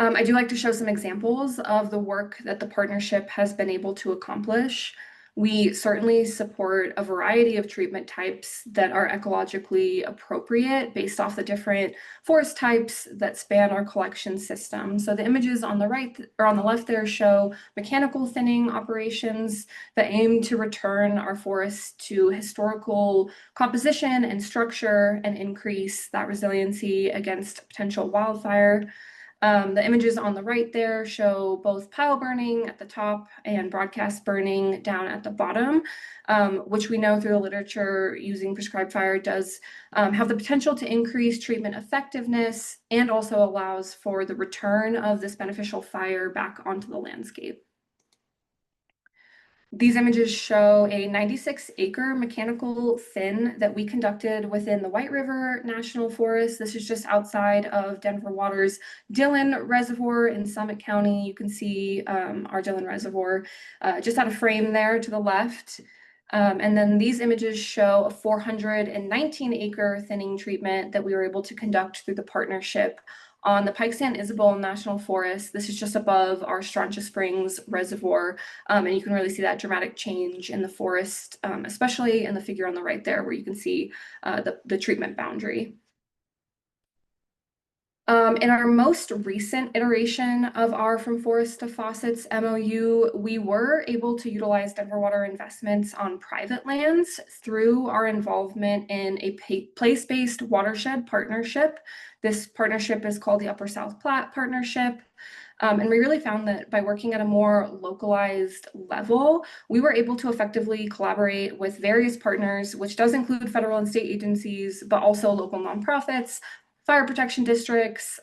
I do like to show some examples of the work that the partnership has been able to accomplish. We certainly support a variety of treatment types that are ecologically appropriate based off the different forest types that span our collection system. So the images on the right or on the left there show mechanical thinning operations that aim to return our forests to historical composition and structure and increase that resiliency against potential wildfire. The images on the right there show both pile burning at the top and broadcast burning down at the bottom, which we know through the literature using prescribed fire does have the potential to increase treatment effectiveness and also allows for the return of this beneficial fire back onto the landscape. These images show a 96-acre mechanical thin that we conducted within the White River National Forest. This is just outside of Denver Water's Dillon Reservoir in Summit County. You can see our Dillon Reservoir just out of frame there to the left. And then these images show a 419-acre thinning treatment that we were able to conduct through the partnership on the Pike San Isabel National Forest. This is just above our Strontia Springs Reservoir, and you can really see that dramatic change in the forest, especially in the figure on the right there where you can see the treatment boundary. In our most recent iteration of our From Forest to Faucets MOU, we were able to utilize Denver Water investments on private lands through our involvement in a place-based watershed partnership. This partnership is called the Upper South Platte Partnership. And we really found that by working at a more localized level, we were able to effectively collaborate with various partners, which does include federal and state agencies, but also local nonprofits, fire protection districts,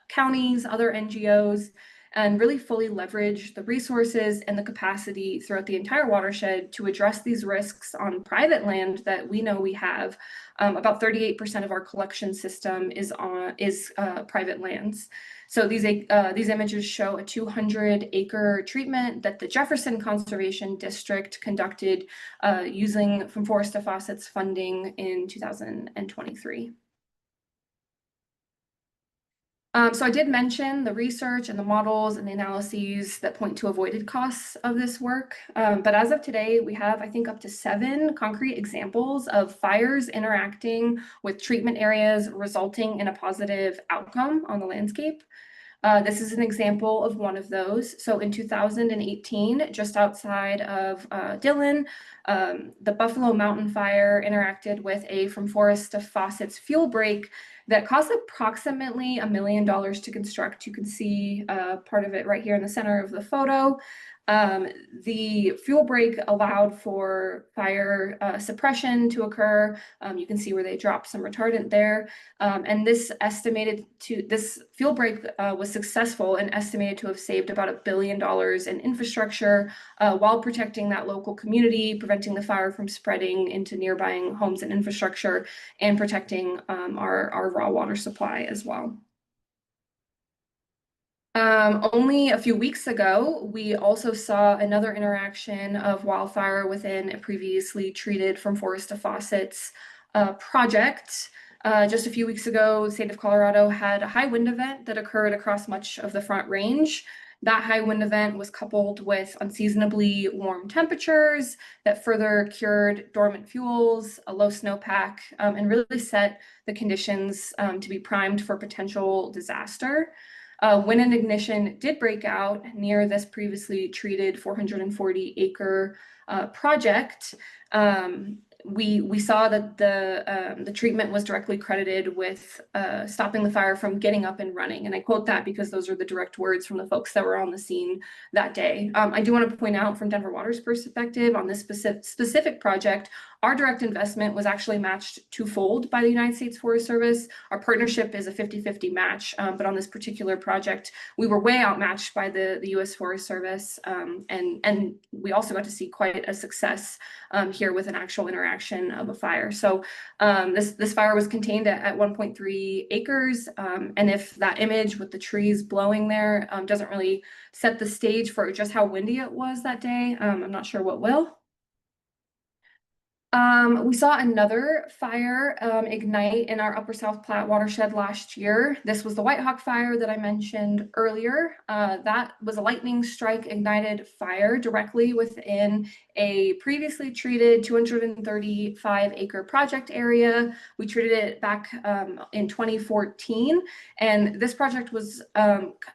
counties, other NGOs, and really fully leverage the resources and the capacity throughout the entire watershed to address these risks on private land that we know we have. About 38% of our collection system is private lands. So these images show a 200-acre treatment that the Jefferson Conservation District conducted using From Forest to Faucets funding in 2023. So I did mention the research and the models and the analyses that point to avoided costs of this work. But as of today, we have, I think, up to 7 concrete examples of fires interacting with treatment areas, resulting in a positive outcome on the landscape. This is an example of one of those. So in 2018, just outside of Dillon, the Buffalo Mountain Fire interacted with a From Forest to Faucets fuel break that cost approximately $1 million to construct. You can see part of it right here in the center of the photo. The fuel break allowed for fire suppression to occur. You can see where they dropped some retardant there. And this fuel break was successful and estimated to have saved about $1 billion in infrastructure while protecting that local community, preventing the fire from spreading into nearby homes and infrastructure, and protecting our raw water supply as well. Only a few weeks ago, we also saw another interaction of wildfire within a previously treated From Forest to Faucets project. Just a few weeks ago, the state of Colorado had a high wind event that occurred across much of the Front Range. That high wind event was coupled with unseasonably warm temperatures that further cured dormant fuels, a low snowpack, and really set the conditions to be primed for potential disaster. When an ignition did break out near this previously treated 440-acre project, we saw that the treatment was directly credited with stopping the fire from getting up and running. And I quote that because those are the direct words from the folks that were on the scene that day. I do want to point out from Denver Water's perspective on this specific project, our direct investment was actually matched twofold by the United States Forest Service. Our partnership is a 50-50 match, but on this particular project, we were way outmatched by the U.S. Forest Service. And we also got to see quite a success here with an actual interaction action of a fire. So this fire was contained at 1.3 acres. And if that image with the trees blowing there doesn't really set the stage for just how windy it was that day, I'm not sure what will. We saw another fire ignite in our Upper South Platte watershed last year. This was the White Hawk fire that I mentioned earlier. That was a lightning strike ignited fire directly within a previously treated 235-acre project area. We treated it back in 2014, and this project was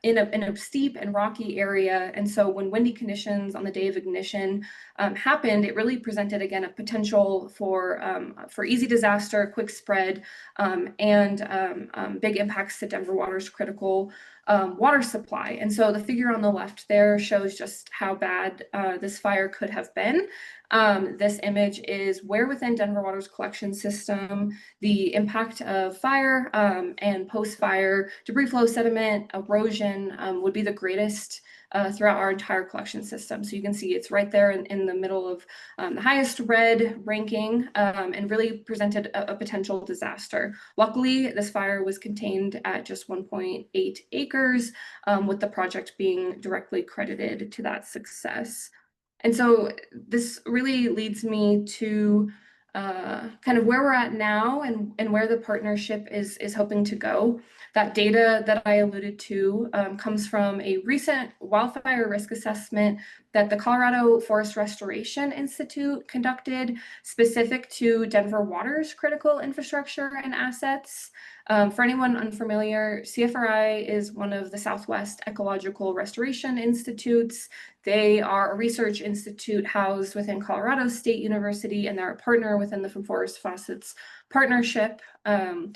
in a steep and rocky area. And so when windy conditions on the day of ignition happened, it really presented again a potential for easy disaster, quick spread, and big impacts to Denver Water's critical water supply. And so the figure on the left there shows just how bad this fire could have been. This image is where within Denver Water's collection system the impact of fire and post-fire debris flow, sediment, erosion would be the greatest throughout our entire collection system. So you can see it's right there in the middle of the highest red ranking and really presented a potential disaster. Luckily, this fire was contained at just 1.8 acres, with the project being directly credited to that success. And so this really leads me to kind of where we're at now and where the partnership is hoping to go. That data that I alluded to comes from a recent wildfire risk assessment that the Colorado Forest Restoration Institute conducted specific to Denver Water's critical infrastructure and assets. For anyone unfamiliar, CFRI is one of the Southwest Ecological Restoration Institutes. They are a research institute housed within Colorado State University, and they're a partner within the From Forest to Faucets partnership. And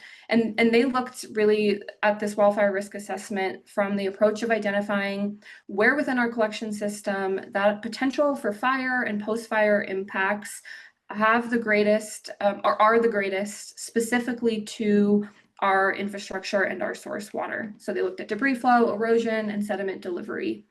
they looked really at this wildfire risk assessment from the approach of identifying where within our collection system that potential for fire and post-fire impacts have the greatest or are the greatest specifically to our infrastructure and our source water. So they looked at debris flow, erosion, and sediment delivery.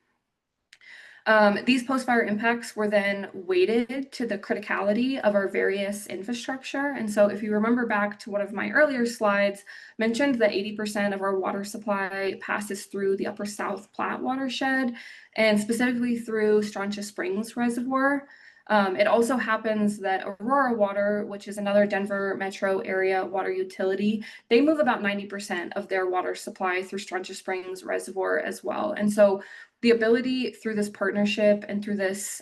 These post-fire impacts were then weighted to the criticality of our various infrastructure. And so if you remember back to one of my earlier slides, mentioned that 80% of our water supply passes through the Upper South Platte watershed, and specifically through Strontia Springs Reservoir. It also happens that Aurora Water, which is another Denver metro area water utility, they move about 90% of their water supply through Strontia Springs Reservoir as well. And so the ability through this partnership and through this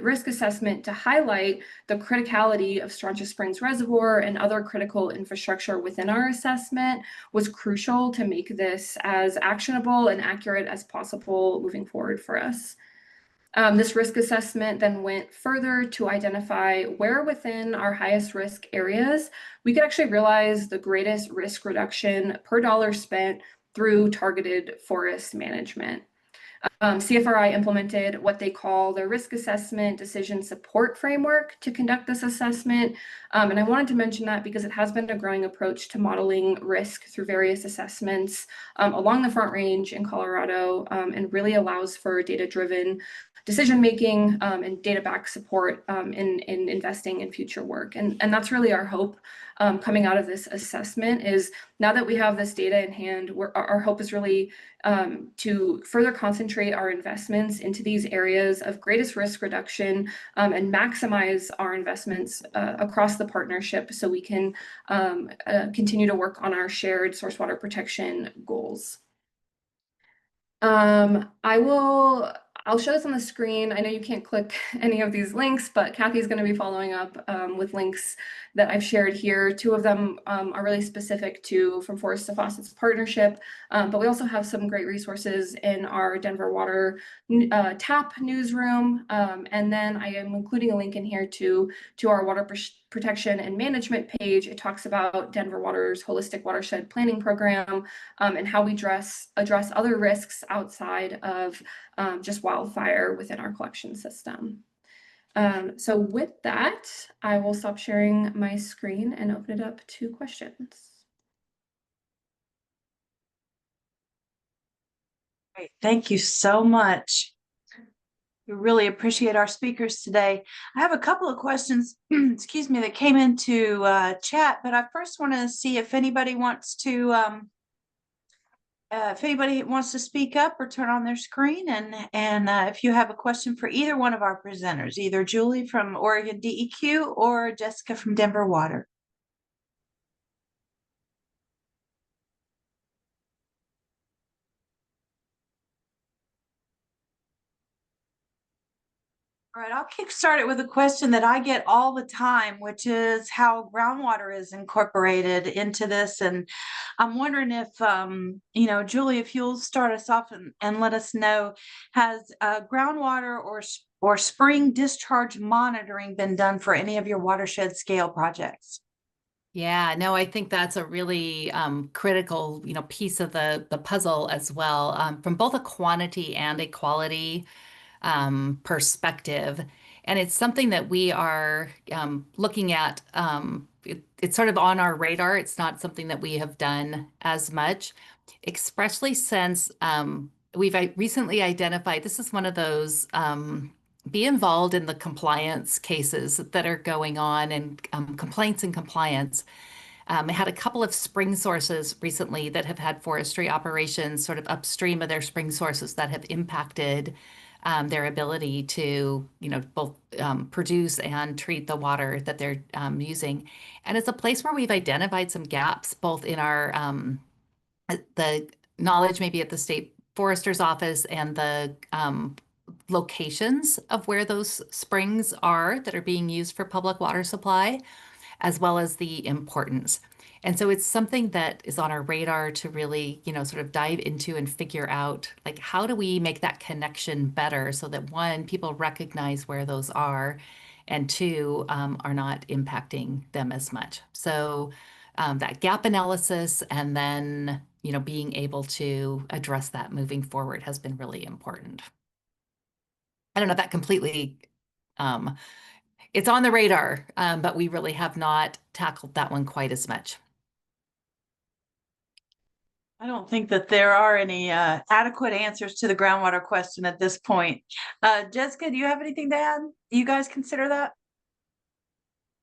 risk assessment to highlight the criticality of Strontia Springs Reservoir and other critical infrastructure within our assessment was crucial to make this as actionable and accurate as possible moving forward for us. This risk assessment then went further to identify where within our highest risk areas we could actually realize the greatest risk reduction per dollar spent through targeted forest management. CFRI implemented what they call their risk assessment decision support framework to conduct this assessment. And I wanted to mention that because it has been a growing approach to modeling risk through various assessments along the Front Range in Colorado, and really allows for data-driven decision-making and data-backed support in investing in future work. And that's really our hope coming out of this assessment is now that we have this data in hand, our hope is really to further concentrate our investments into these areas of greatest risk reduction and maximize our investments across the partnership so we can continue to work on our shared source water protection goals. I'll show this on the screen. I know you can't click any of these links, but Kathy's going to be following up with links that I've shared here. Two of them are really specific to From Forest to Faucets partnership, but we also have some great resources in our Denver Water TAP newsroom. And then I am including a link in here to our water protection and management page. It talks about Denver Water's holistic watershed planning program and how we address other risks outside of just wildfire within our collection system. So with that, I will stop sharing my screen and open it up to questions. Great. Thank you so much. We really appreciate our speakers today. I have a couple of questions, excuse me, that came into chat, but I first want to see if anybody wants to speak up or turn on their screen, and if you have a question for either one of our presenters, either Julie from Oregon DEQ or Jessica from Denver Water. All right, I'll kickstart it with a question that I get all the time, which is how groundwater is incorporated into this. And I'm wondering if, Julie, if you'll start us off and let us know, has groundwater or spring discharge monitoring been done for any of your watershed scale projects? Yeah, no, I think that's a really critical, piece of the puzzle as well, from both a quantity and a quality perspective. And it's something that we are looking at. It's sort of on our radar. It's not something that we have done as much, especially since we've recently identified this is one of those. Be involved in the compliance cases that are going on, and complaints and compliance. I had a couple of spring sources recently that have had forestry operations sort of upstream of their spring sources that have impacted their ability to, both produce and treat the water that they're using. And it's a place where we've identified some gaps, both in our the knowledge maybe at the state forester's office and the locations of where those springs are that are being used for public water supply, as well as the importance. And so it's something that is on our radar to really, sort of dive into and figure out, like, how do we make that connection better so that, one, people recognize where those are, and two, are not impacting them as much. So that gap analysis, and then, being able to address that moving forward has been really important. I don't know if that completely, it's on the radar, but we really have not tackled that one quite as much. I don't think that there are any adequate answers to the groundwater question at this point. Jessica, do you have anything to add? Do you guys consider that?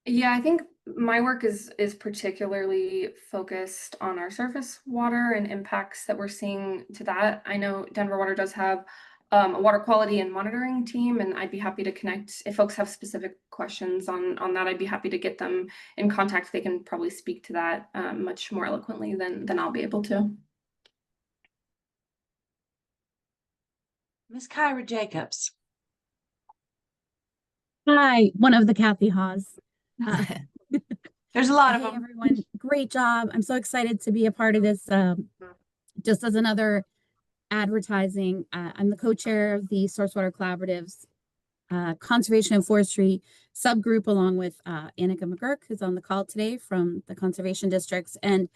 Yeah, I think my work is particularly focused on our surface water and impacts that we're seeing to that. I know Denver Water does have a water quality and monitoring team, and I'd be happy to connect. If folks have specific questions on that, I'd be happy to get them in contact. They can probably speak to that much more eloquently than I'll be able to. Ms. Kyra Jacobs. Hi, one of the Kathy Haas. There's a lot of Hey, them. everyone, great job. I'm so excited to be a part of this. Just as another advertising, I'm the co-chair of the Source Water Collaborative's Conservation and Forestry subgroup, along with Annika McGurk, who's on the call today from the Conservation Districts. And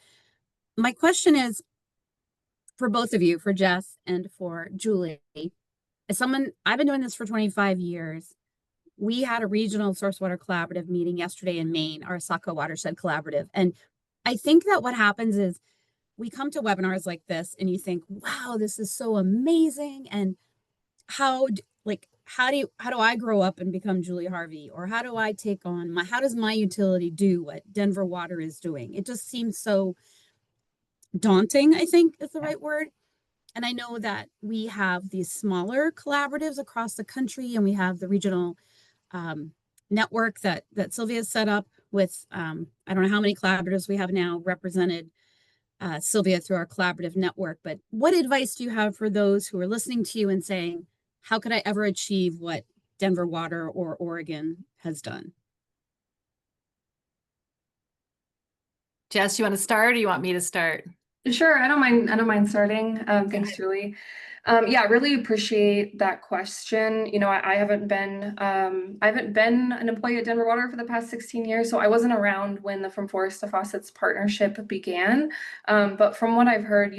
my question is for both of you, for Jess and for Julie. As someone, I've been doing this for 25 years. We had a regional source water collaborative meeting yesterday in Maine, our Saco Watershed Collaborative. And I think that what happens is we come to webinars like this and you think, wow, this is so amazing. And how do I grow up and become Julie Harvey? Or how do I take on how does my utility do what Denver Water is doing? It just seems so daunting, I think is the right word. And I know that we have these smaller collaboratives across the country, and we have the regional network that Sylvia set up with, I don't know how many collaboratives we have now represented, Sylvia, through our collaborative network. But what advice do you have for those who are listening to you and saying, how could I ever achieve what Denver Water or Oregon has done? Jess, you want to start, or you want me to start? Sure, I don't mind starting. Thanks, Julie. Yeah, really appreciate that question. I haven't been an employee at Denver Water for the past 16 years, so I wasn't around when the From Forest to Faucets partnership began. But from what I've heard,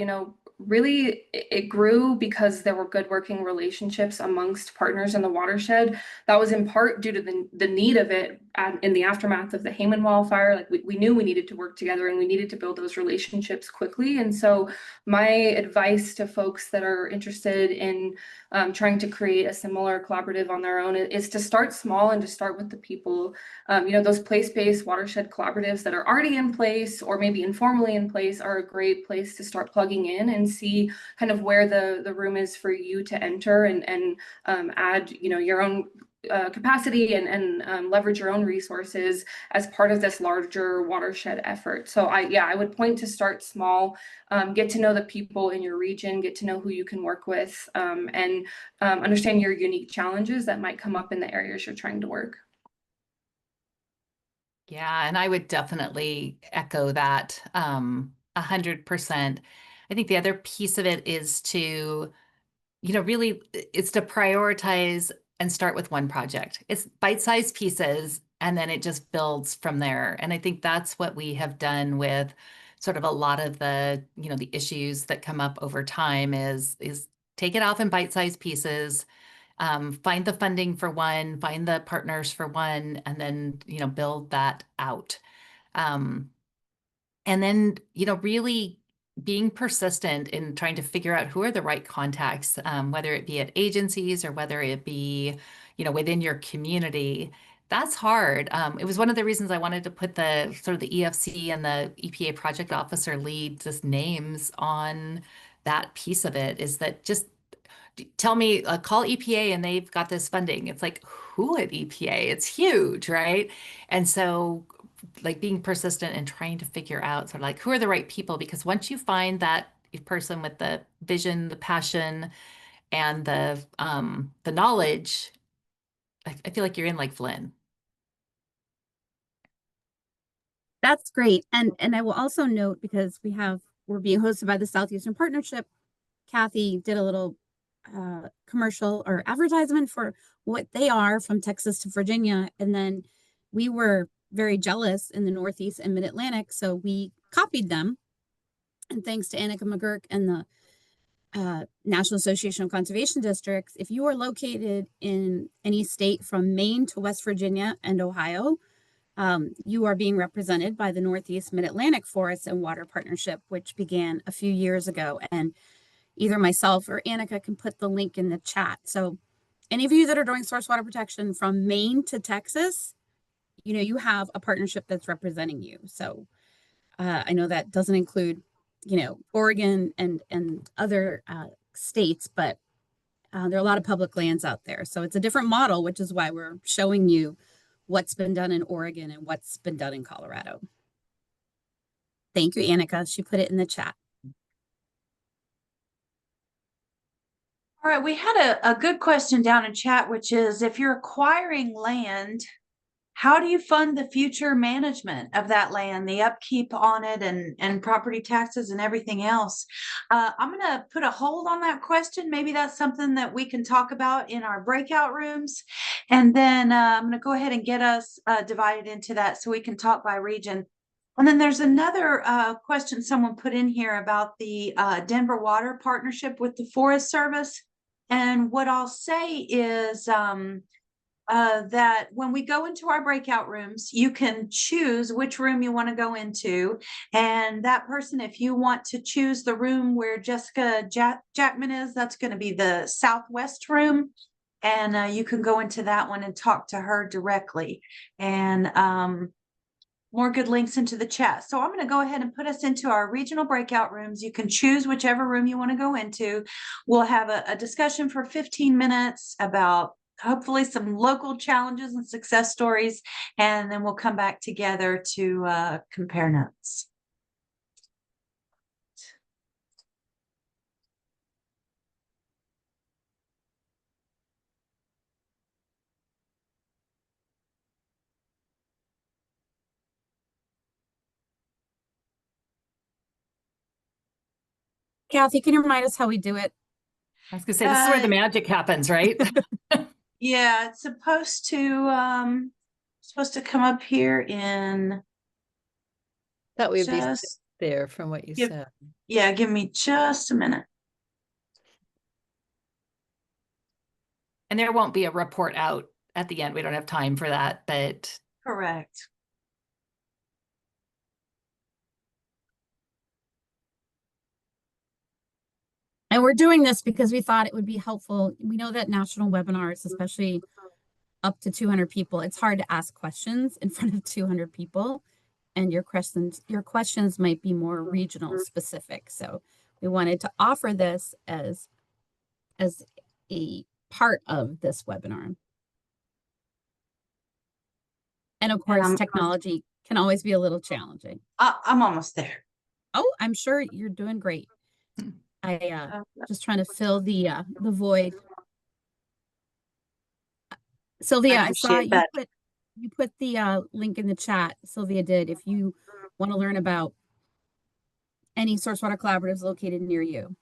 really it grew because there were good working relationships amongst partners in the watershed. That was in part due to the need of it in the aftermath of the Hayman wildfire. Like we knew we needed to work together and we needed to build those relationships quickly. And so my advice to folks that are interested in trying to create a similar collaborative on their own is to start small and to start with the people. Those place-based watershed collaboratives that are already in place or maybe informally in place are a great place to start plugging in and see kind of where the room is for you to enter and add, your own capacity and leverage your own resources as part of this larger watershed effort. So I would point to start small, get to know the people in your region, get to know who you can work with, and understand your unique challenges that might come up in the areas you're trying to work. Yeah, and I would definitely echo that 100%. I think the other piece of it is to, really it's to prioritize and start with one project. It's bite-sized pieces and then it just builds from there. And I think that's what we have done with sort of a lot of the, the issues that come up over time is take it off in bite-sized pieces. Find the funding for one, find the partners for one, and then, build that out. And then, really being persistent in trying to figure out who are the right contacts, whether it be at agencies or whether it be, within your community. That's hard. It was one of the reasons I wanted to put the sort of the EFC and the EPA project officer lead just names on that piece of it, is that just tell me, call EPA and they've got this funding. It's like, who at EPA? It's huge, right? And so like being persistent and trying to figure out sort of like who are the right people, because once you find that person with the vision, the passion, and the knowledge, I feel like you're in like Flynn. That's great. And I will also note, because we're being hosted by the Southeastern Partnership, Kathy did a little commercial or advertisement for what they are from Texas to Virginia. And then we were very jealous in the Northeast and Mid-Atlantic, so we copied them. And thanks to Annika McGurk and the National Association of Conservation Districts, if you are located in any state from Maine to West Virginia and Ohio, you are being represented by the Northeast Mid-Atlantic Forest and Water Partnership, which began a few years ago. And either myself or Annika can put the link in the chat. So any of you that are doing source water protection from Maine to Texas, you have a partnership that's representing you. So I know that doesn't include, Oregon and other states, but there are a lot of public lands out there. So it's a different model, which is why we're showing you what's been done in Oregon and what's been done in Colorado. Thank you, Annika. She put it in the chat. All right, we had a good question down in chat, which is, if you're acquiring land, how do you fund the future management of that land, the upkeep on it, and property taxes and everything else? I'm going to put a hold on that question. Maybe that's something that we can talk about in our breakout rooms. And then I'm going to go ahead and get us divided into that so we can talk by region. And then there's another question someone put in here about the Denver Water Partnership with the Forest Service. And what I'll say is that when we go into our breakout rooms, you can choose which room you want to go into. And that person, if you want to choose the room where Jessica Jackman is, that's going to be the Southwest room. And you can go into that one and talk to her directly. And more good links into the chat. So I'm going to go ahead and put us into our regional breakout rooms. You can choose whichever room you want to go into. We'll have a discussion for 15 minutes about hopefully some local challenges and success stories, and then we'll come back together to compare notes. Kathy, can you remind us how we do it? I was gonna say, this is where the magic happens, right? Yeah, it's supposed to come up here in That would be just there from what you Yep. said. Yeah, give me just a minute. And there won't be a report out at the end. We don't have time for that, but Correct. And we're doing this because we thought it would be helpful. We know that national webinars, especially up to 200 people, it's hard to ask questions in front of 200 people. And your questions might be more regional specific. So we wanted to offer this as a part of this webinar. And of course, technology can always be a little challenging. I'm almost there. Oh, I'm sure you're doing great. I just trying to fill the void. Sylvia, I saw appreciate that. you put the link in the chat. Sylvia did. If you want to learn about any source water collaboratives located near you.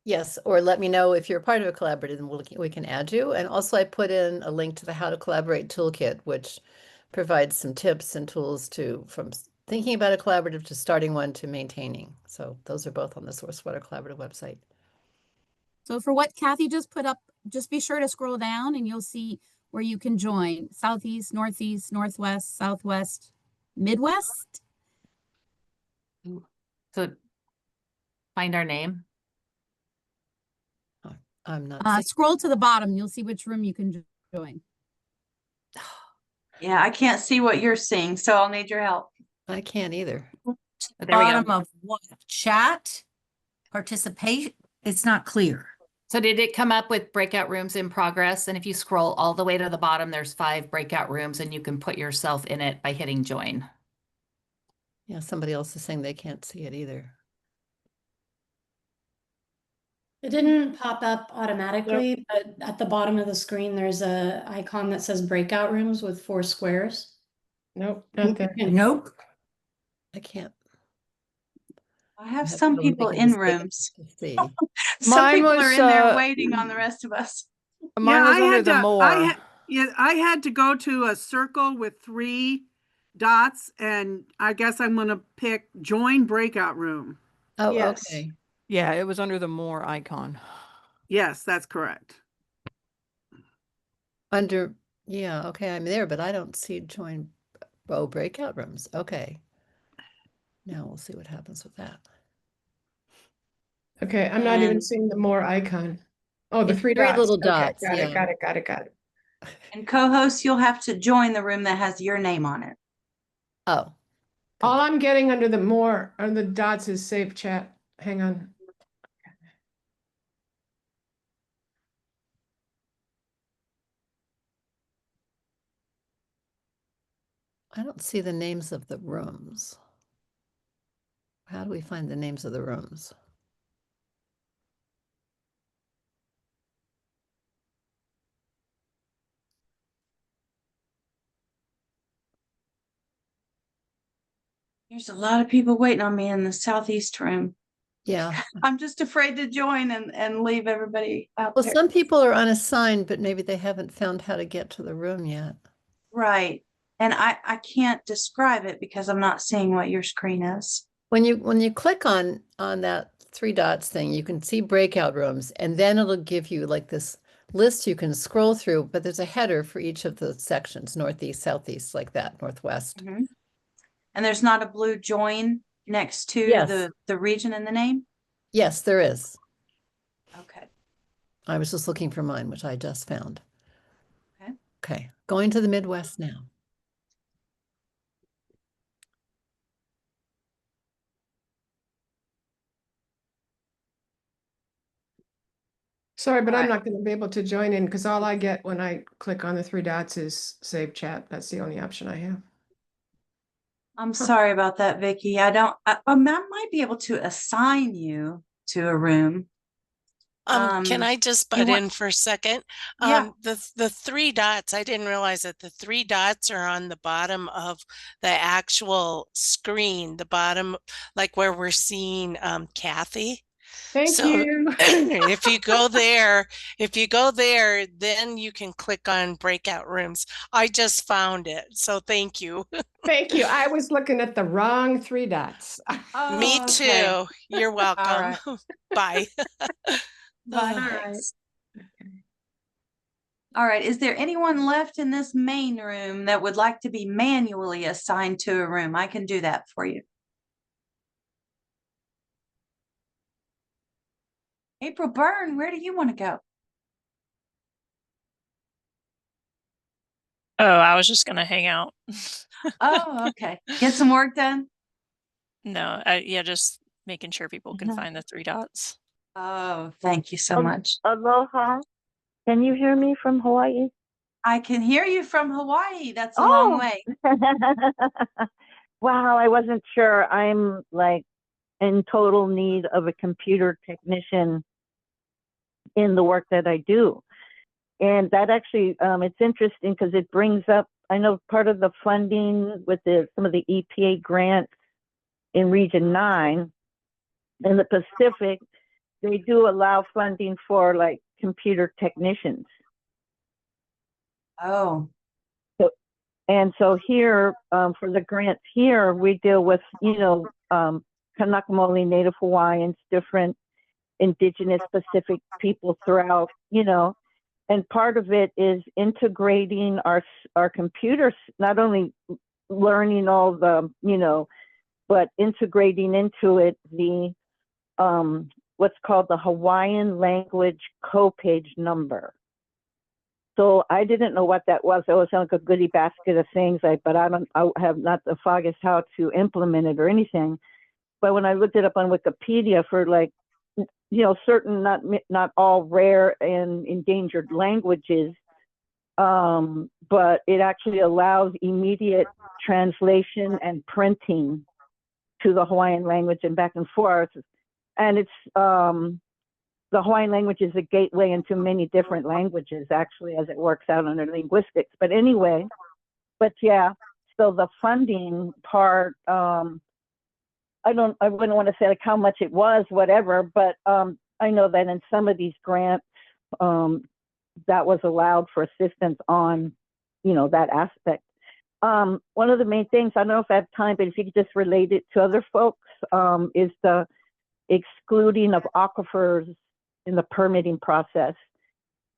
Yes, or let me know if you're part of a collaborative and we can add you. And also I put in a link to the How to Collaborate Toolkit, which provides some tips and tools from thinking about a collaborative to starting one to maintaining. So those are both on the Source Water Collaborative website. So for what Kathy just put up, just be sure to scroll down and you'll see where you can join: Southeast, Northeast, Northwest, Southwest, Midwest. so find our name. I'm not Scroll to the bottom, you'll see which room you can join. Yeah, I can't see what you're seeing, so I'll need your help. I can't either. There we Bottom go. of what? Chat, participate. It's not clear. So did it come up with breakout rooms in progress? And if you scroll all the way to the bottom, there's 5 breakout rooms and you can put yourself in it by hitting join. Yeah, somebody else is saying they can't see it either. It didn't pop up automatically, but at the bottom of the screen, there's a icon that says breakout rooms with 4 squares. Nope, not there. Nope. I can't. I have have some to really people make a in mistake rooms. to see. Some Mine people was, are in there waiting on the rest of us. Mine was under the more. I had to go to a circle with 3 dots, and I guess I'm going to pick join breakout room. Oh, Yes. okay. Yeah, it was under the more icon. Yes, that's correct. Yeah, okay, I'm there, but I don't see join breakout rooms. Okay. Now we'll see what happens with that. Okay, I'm not even And- seeing the more icon. Oh, the It's 3 three dots. little Okay, dots, got yeah. it, got it, got it, got it. And co-host, you'll have to join the room that has your name on it. Oh, All I'm getting under the more, or the dots is save chat. Hang on. I don't see the names of the rooms. How do we find the names of the rooms? There's a lot of people waiting on me in the Southeast room. Yeah. I'm just afraid to join and leave everybody out Well, there. some people are unassigned, but maybe they haven't found how to get to the room yet. Right. And I can't describe it because I'm not seeing what your screen is. When you click on that 3 dots thing, you can see breakout rooms, and then it'll give you like this list you can scroll through, but there's a header for each of the sections: Northeast, Southeast, like that, Northwest. Mm-hmm. And there's not a blue join next to Yes. the region in the name? Yes, there is. Okay. I was just looking for mine, which I just found. Okay. Okay, going to the Midwest now. Sorry, but I'm Alright. not going to be able to join in because all I get when I click on the 3 dots is save chat. That's the only option I have. I'm sorry about that, Vicky. I might be able to assign you to a room. Can I just butt in for a second? Yeah. The 3 dots, I didn't realize that the 3 dots are on the bottom of the actual screen, the bottom, like where we're seeing Kathy. Thank So you. if you go there, then you can click on breakout rooms. I just found it. So thank you. Thank you. I was looking at the wrong 3 dots. Me Oh, okay. too. You're All welcome. right. Bye. Bye, Uh, thanks. All right. Is there anyone left in this main room that would like to be manually assigned to a room? I can do that for you. April Byrne, where do you want to go? Oh, I was just gonna hang out. Oh, okay. Get some work done? No, yeah, just making sure people can find the 3 dots. Oh, thank you so much. Aloha. Can you hear me from Hawaii? I can hear you from Hawaii. That's a long Oh, way. wow, I wasn't sure. I'm like in total need of a computer technician in the work that I do. And that actually, it's interesting because it brings up, I know part of the funding with some of the EPA grants in Region 9 in the Pacific, they do allow funding for like computer technicians. Oh. And so here, for the grants here, we deal with, Kanakamoli, Native Hawaiians, different indigenous Pacific people throughout, and part of it is integrating our computers, not only learning all the, but integrating into it the, what's called the Hawaiian language copage number. So I didn't know what that was. It was like a goodie basket of things, but I have not the foggiest how to implement it or anything. But when I looked it up on Wikipedia for like, certain, not all rare and endangered languages, but it actually allows immediate translation and printing to the Hawaiian language and back and forth. And it's, the Hawaiian language is a gateway into many different languages, actually, as it works out under linguistics. But anyway, yeah, so the funding part, I wouldn't want to say like how much it was, whatever, but I know that in some of these grants, that was allowed for assistance on, that aspect. One of the main things, I don't know if I have time, but if you could just relate it to other folks, is the excluding of aquifers in the permitting process.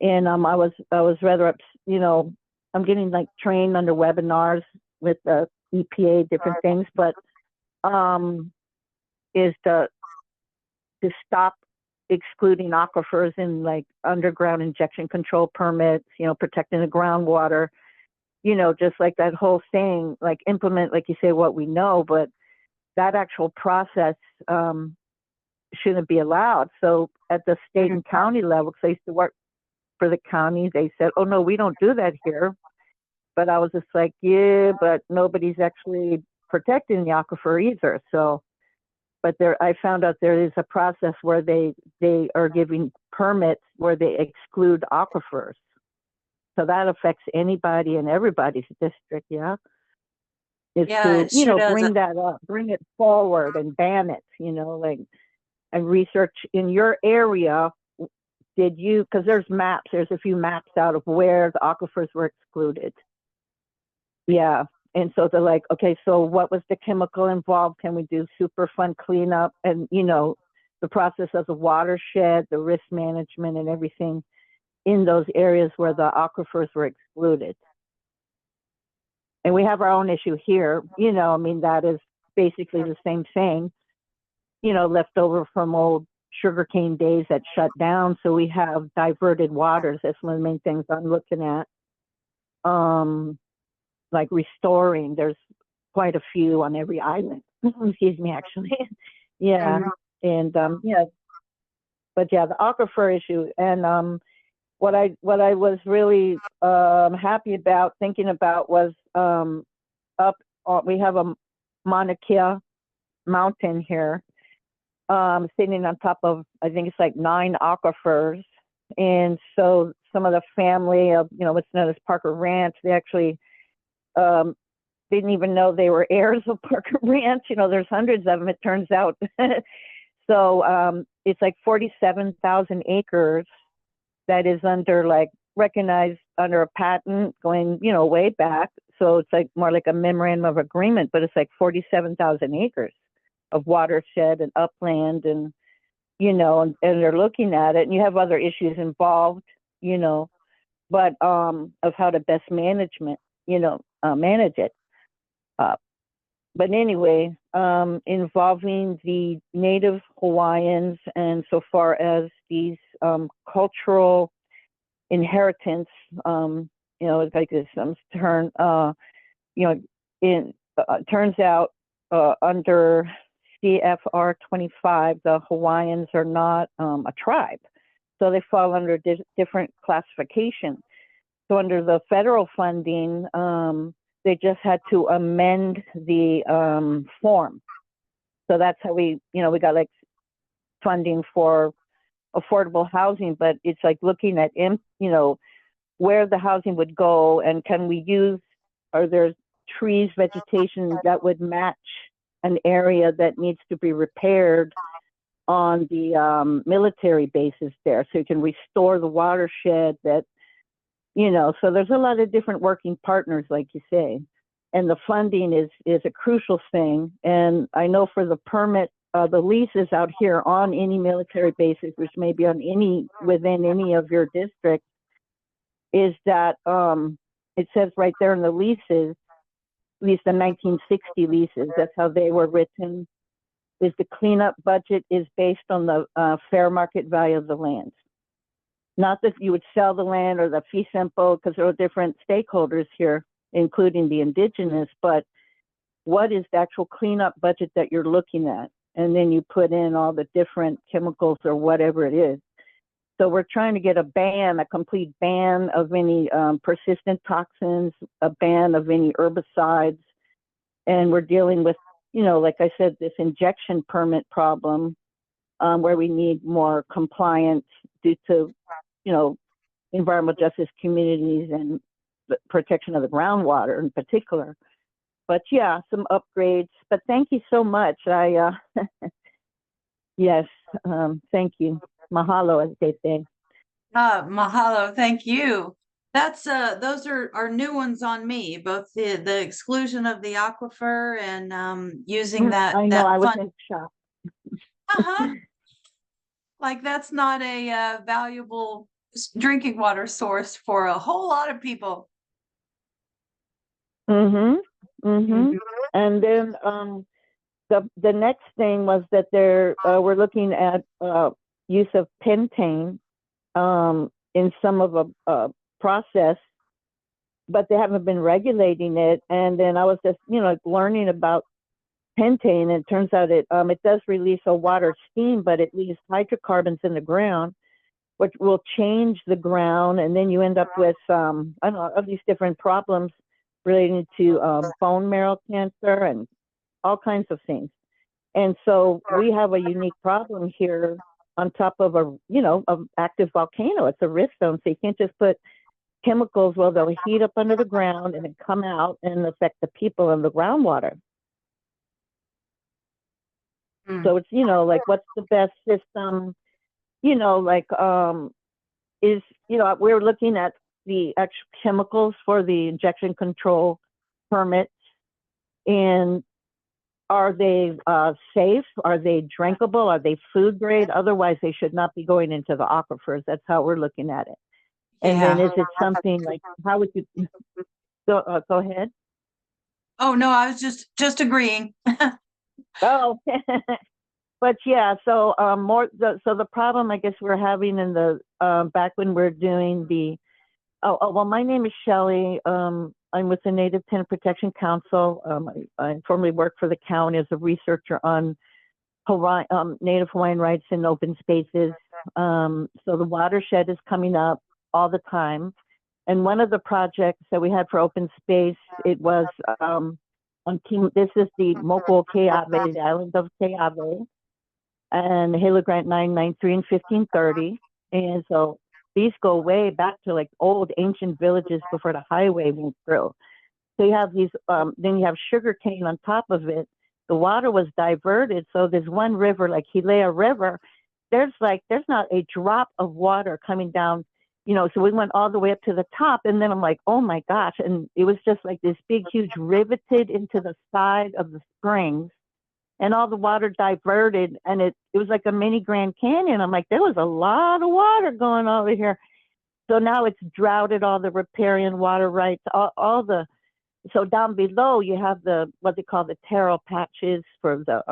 And I was rather, I'm getting like trained under webinars with the EPA, different things, but is to stop excluding aquifers in like underground injection control permits, protecting the groundwater, just like that whole thing, like implement, like you say, what we know, but that actual process shouldn't be allowed. So at the state and county level, because I used to work for the county, they said, oh no, we don't do that here. But I was just like, yeah, but nobody's actually protecting the aquifer either. So, but I found out there is a process where they are giving permits where they exclude aquifers. So that affects anybody in everybody's district, yeah. Is Yeah, to, bring that up, bring it forward and ban it, and research in your area. Because there's a few maps out of where the aquifers were excluded. Yeah. And so they're like, okay, so what was the chemical involved? Can we do Superfund cleanup? And, the process of the watershed, the risk management and everything in those areas where the aquifers were excluded. And we have our own issue here, that is basically the same thing, left over from old sugarcane days that shut down. So we have diverted waters. That's one of the main things I'm looking at. Like restoring, there's quite a few on every island. Excuse me, actually. Yeah. And yeah, but yeah, the aquifer issue. And what I was really happy about, thinking about was we have a Mauna Kea mountain here, sitting on top of, I think it's like 9 aquifers. And so some of the family of, what's known as Parker Ranch, they actually didn't even know they were heirs of Parker Ranch. There's hundreds of them, it turns out. So it's like 47,000 acres that is under like recognized under a patent going, you know, way back. So it's like more like a memorandum of agreement, but it's like 47,000 acres of watershed and upland and, you know, and they're looking at it, and you have other issues involved, you know, but of how to best manage it. But anyway, involving the native Hawaiians, and so far as these cultural inheritance, you know, it's like this turn, you know, turns out under CFR 25, the Hawaiians are not a tribe. So they fall under different classifications. So under the federal funding, they just had to amend the form. So that's how we, you know, we got like funding for affordable housing, but it's like looking at, you know, where the housing would go, and can we use, are there trees, vegetation that would match an area that needs to be repaired on the military bases there, so you can restore the watershed that, you know, so there's a lot of different working partners, like you say, and the funding is a crucial thing. And I know for the permit, the leases out here on any military bases, which may be on within any of your districts, is that it says right there in the leases, at least the 1960 leases, that's how they were written, is the cleanup budget is based on the fair market value of the land. Not that you would sell the land or the fee simple, because there are different stakeholders here, including the indigenous, but what is the actual cleanup budget that you're looking at? And then you put in all the different chemicals or whatever it is. So we're trying to get a complete ban of any persistent toxins, a ban of any herbicides. And we're dealing with, you know, like I said, this injection permit problem where we need more compliance due to, you know, environmental justice communities and the protection of the groundwater in particular. But yeah, some upgrades. But thank you so much. Yes, thank you. Mahalo, as they say. Mahalo, thank you. That's those are new ones on me, both the exclusion of the aquifer and using that. I know, that I was fund. in shock. Like that's not a valuable drinking water source for a whole lot of people. And then the next thing was that we're looking at use of pentane in some of a process, but they haven't been regulating it. And then I was just, you know, learning about pentane, and it turns out it does release a water steam, but it leaves hydrocarbons in the ground, which will change the ground, and then you end up with I don't know, all these different problems relating to bone marrow cancer and all kinds of things. And so we have a unique problem here on top of a, you know, an active volcano. It's a risk zone, so you can't just put chemicals, well, they'll heat up under the ground and then come out and affect the people and the groundwater. So it's, you know, like, what's the best system, you know, like, is, you know, we're looking at the actual chemicals for the injection control permits, and are they safe? Are they drinkable? Are they food grade? Otherwise, they should not be going into the aquifers. That's how we're looking at it. And then is it something like, how would you go ahead? Oh, no, I was just agreeing. Oh, but yeah, so so the problem I guess we're having in the back when we're doing the well, my name is Shelley. I'm with the Native Tenant Protection Council. I formerly worked for the county as a researcher on Native Hawaiian rights in open spaces. So the watershed is coming up all the time, and one of the projects that we had for open space, it was this is the Moko Keawe, the island of Keawe, and Halo Grant 993 and 1530. And so these go way back to like old ancient villages before the highway went through. So you have these, then you have sugarcane on top of it. The water was diverted. So there's one river, like Hilea River, there's not a drop of water coming down, so we went all the way up to the top, and then I'm like, oh my gosh. And it was just like this big, huge riveted into the side of the springs, and all the water diverted, and it was like a mini Grand Canyon. I'm like, there was a lot of water going over here. So now it's droughted all the riparian water rights, so down below you have what they call the taro patches for the,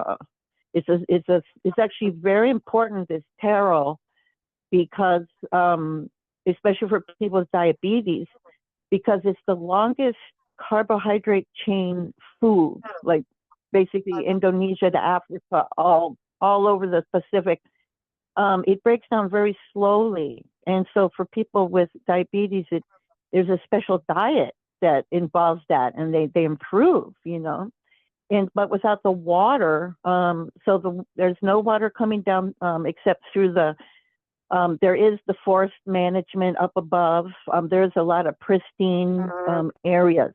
it's actually very important, this taro, because, especially for people with diabetes, because it's the longest carbohydrate chain food, like basically Indonesia to Africa, all over the Pacific. It breaks down very slowly. And so for people with diabetes, there's a special diet that involves that, and they improve, but without the water, there's no water coming down, except through there is the forest management up above. There's a lot of pristine areas,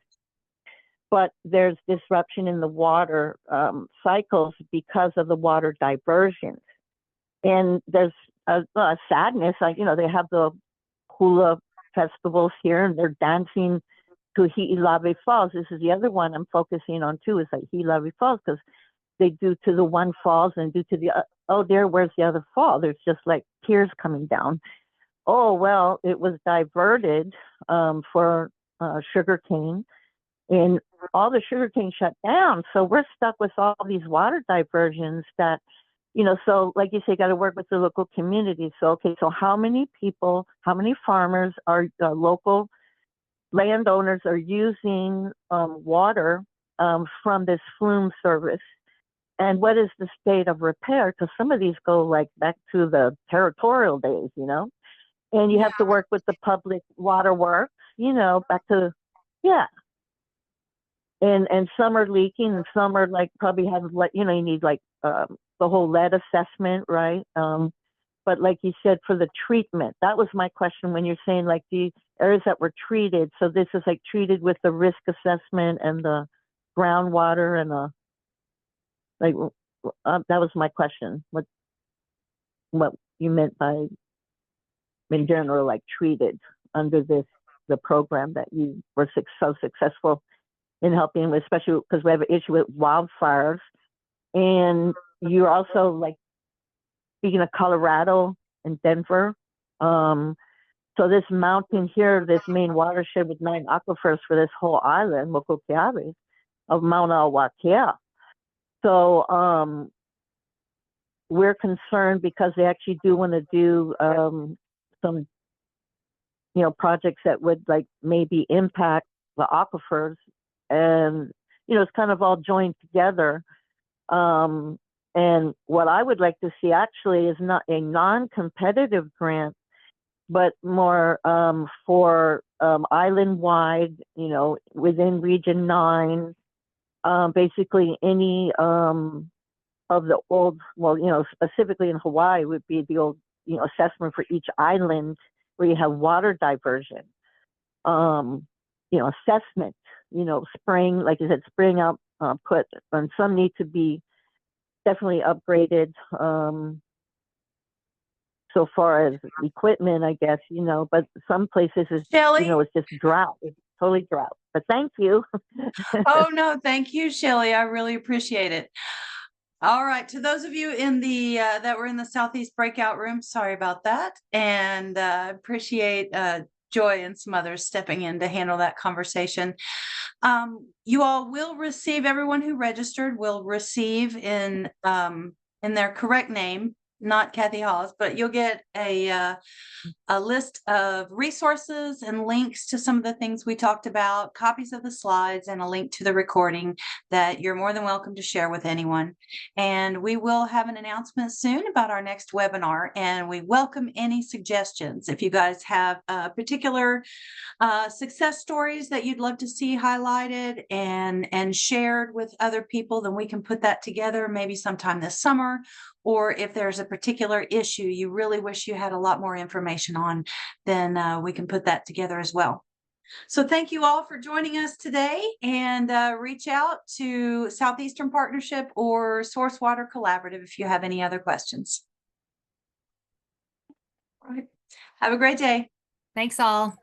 but there's disruption in the water cycles because of the water diversions. And there's a sadness, they have the hula festivals here, and they're dancing to Hi'ilawe Falls. This is the other one I'm focusing on too, is like Hi'ilawe Falls, because they do to the one falls and do to the, where's the other fall? There's just like tears coming down. Oh, well, it was diverted for sugarcane, and all the sugarcane shut down. So we're stuck with all these water diversions that, so like you say, got to work with the local community. So, okay, so how many people, how many farmers are local landowners are using water from this flume service? And what is the state of repair? Because some of these go like back to the territorial days, and you have to work with the public water works, back to, and some are leaking, and some are like probably have, you need like the whole lead assessment, right? But like you said, for the treatment, that was my question when you're saying like the areas that were treated. So this is like treated with the risk assessment and the groundwater and that was my question. What you meant by, in general, like treated under the program that you were so successful in helping with, especially because we have an issue with wildfires. And you're also like, speaking of Colorado and Denver, so this mountain here, this main watershed with 9 aquifers for this whole island, Mokokeawe, of Mauna Awakea. So we're concerned because they actually do want to do some, projects that would like maybe impact the aquifers, and it's kind of all joined together. And what I would like to see actually is not a non-competitive grant, but more for island-wide, within Region 9, basically any of the old, specifically in Hawaii would be the old, assessment for each island where you have water diversion, assessment, spring, like you said, spring output, and some need to be definitely upgraded so far as equipment, I guess, but some places is, it's just drought. It's totally drought. But thank you. Oh, no, thank you, Shelly. I really appreciate it. All right. To those of you in the that were in the Southeast breakout room, sorry about that. And appreciate Joy and some others stepping in to handle that conversation. You all will receive, everyone who registered will receive in their correct name, not Kathy Hollis, but you'll get a list of resources and links to some of the things we talked about, copies of the slides, and a link to the recording that you're more than welcome to share with anyone. And we will have an announcement soon about our next webinar, and we welcome any suggestions. If you guys have particular success stories that you'd love to see highlighted and shared with other people, then we can put that together maybe sometime this summer. Or if there's a particular issue you really wish you had a lot more information on, then we can put that together as well. So thank you all for joining us today, and reach out to Southeastern Partnership or Source Water Collaborative if you have any other questions. All right. Have a great day. Thanks all.